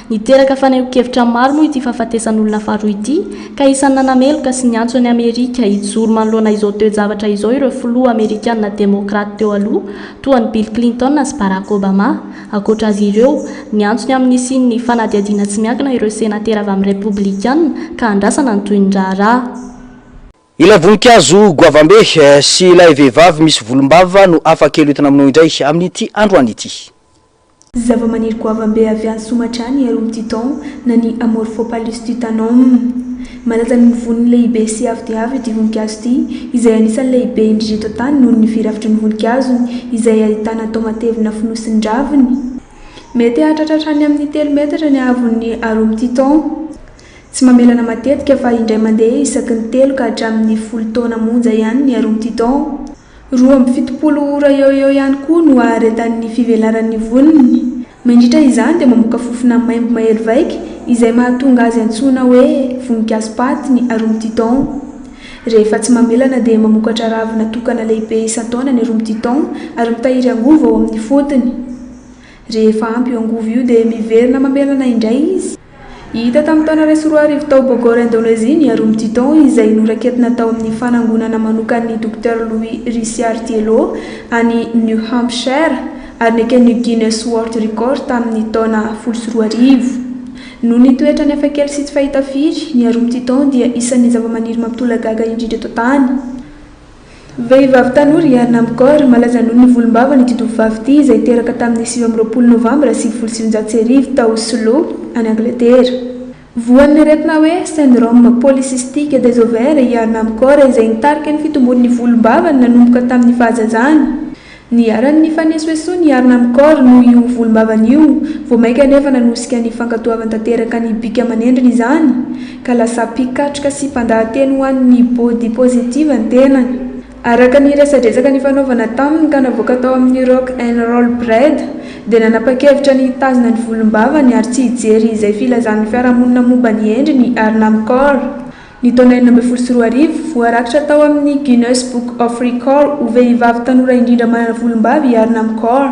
Niteraka fanehoan-kevitra maro moa ity fahafatesan'olona faharoa ity ka isan'ny nanameloka sy ny antso any Amerika hijoro manoloana izao toe-javatra izao ireo filoha Amerikanina demokrata teo aloha toa ny Bill Clinton sy Barack Obama. Ankoatra azy ireo ny antsony amin'ny sin'ny fanadihadiana tsy miankina ireo senatera avy amin'ny Republikanina ka andrasana ny toy ny raharaha. Ilay voninkazo goavambe sy ilay vehivavy misy volombava no afaka eloentina aminao indray amin'ity androany ity. Zava-maniry goavambe avy any Somatrany Arum Titon na ny Amorphophallus titanum. Malaza ny voniny lehibe sy avy dia avy ity voninkazo ity izay anisan'ny lehibe indrindra eto tany noho ny firafitry ny voninkazony izay ahitana tao matevina fonosiny raviny. Mety hahatratratra ny amin'ny 3 metatra ny avon'ny Arum Titon. Tsy mamelana matetika fa indray mandeha isaky ny 3 ka hatramin'ny 10 taona monja ihany ny Arum Titon. 27 ora eo ihany koa no aharetan'ny fivelaran'ny voniny. Mandritra izany dia mamoaka fofona maimbo mahery vaika izay mahatonga azy antsoina hoe voninkazo paty ny Arum Titon. Rehefa tsy mamelana dia mamokatra ravina tokana lehibe isan-taona ny Arum Titon ary mitahiry angovo ao amin'ny fotony. Rehefa ampy io angovo io dia miverina mamelana indray izy. Hita tamin'ny taona 2010 tao Bogor Indonezia ny Arum Titon izay noraketina tao amin'ny fanangonana manokany Dr Louis Richard Thielot any New Hampshire ary neken'ny Guinness World Record tamin'ny taona 2010. Noho ny toetra ny hafakely sy tsy fahita firy, ny Arum Titon dia isan'ny zava-maniry mampitola gaga indrindra eto tany. Vehivavy tanora Yarna Mkor malaza noho ny volombava ny tovovavy ity izay teraka tamin'ny 20 novambra 2009 tao Oslo any Angleterre. Voan'ny retina hoe syndrome polycystique des ovaires Yarna Mkor izay nitarika ny fitombon'ny volombava nanomboka tamin'ny fahazazany. Ny aran'ny fanesy hoe soa ny Yarna Mkor noho io volombavany io vao maika nefa nanosika ny fankatoavana tanteraka ny bika aman'endriny izany ka lasa mpikatroka sy mpandahateny ho an'ny body positive ny tenany. Araka ny resadresaka ny fanaovana taminy ka navoaka tao amin'ny Rock and Roll Bread dia nanapa-kevitra ny tazona ny volombavany ary tsy hijery izay filazan'ny fiarahamonina momba ny endriny Yarna Mkor. Ny taona 2024 voarakitra tao amin'ny Guinness Book of Record ho vehivavy tanora indrindra manana volombavy hiarina amin'ny corps.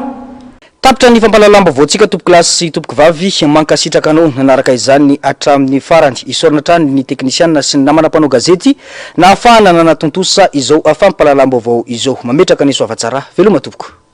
Tapitra ny fampalalam-baovao tsika tompo kilasy tompo vavy mankasitraka anao nanaraka izany hatramin'ny farany isorana trany ny teknisianina sy ny namana mpanao gazety na ahafahana nanatontosa izao fampalalam-baovao izao mametraka ny soavatsara veloma tompoko.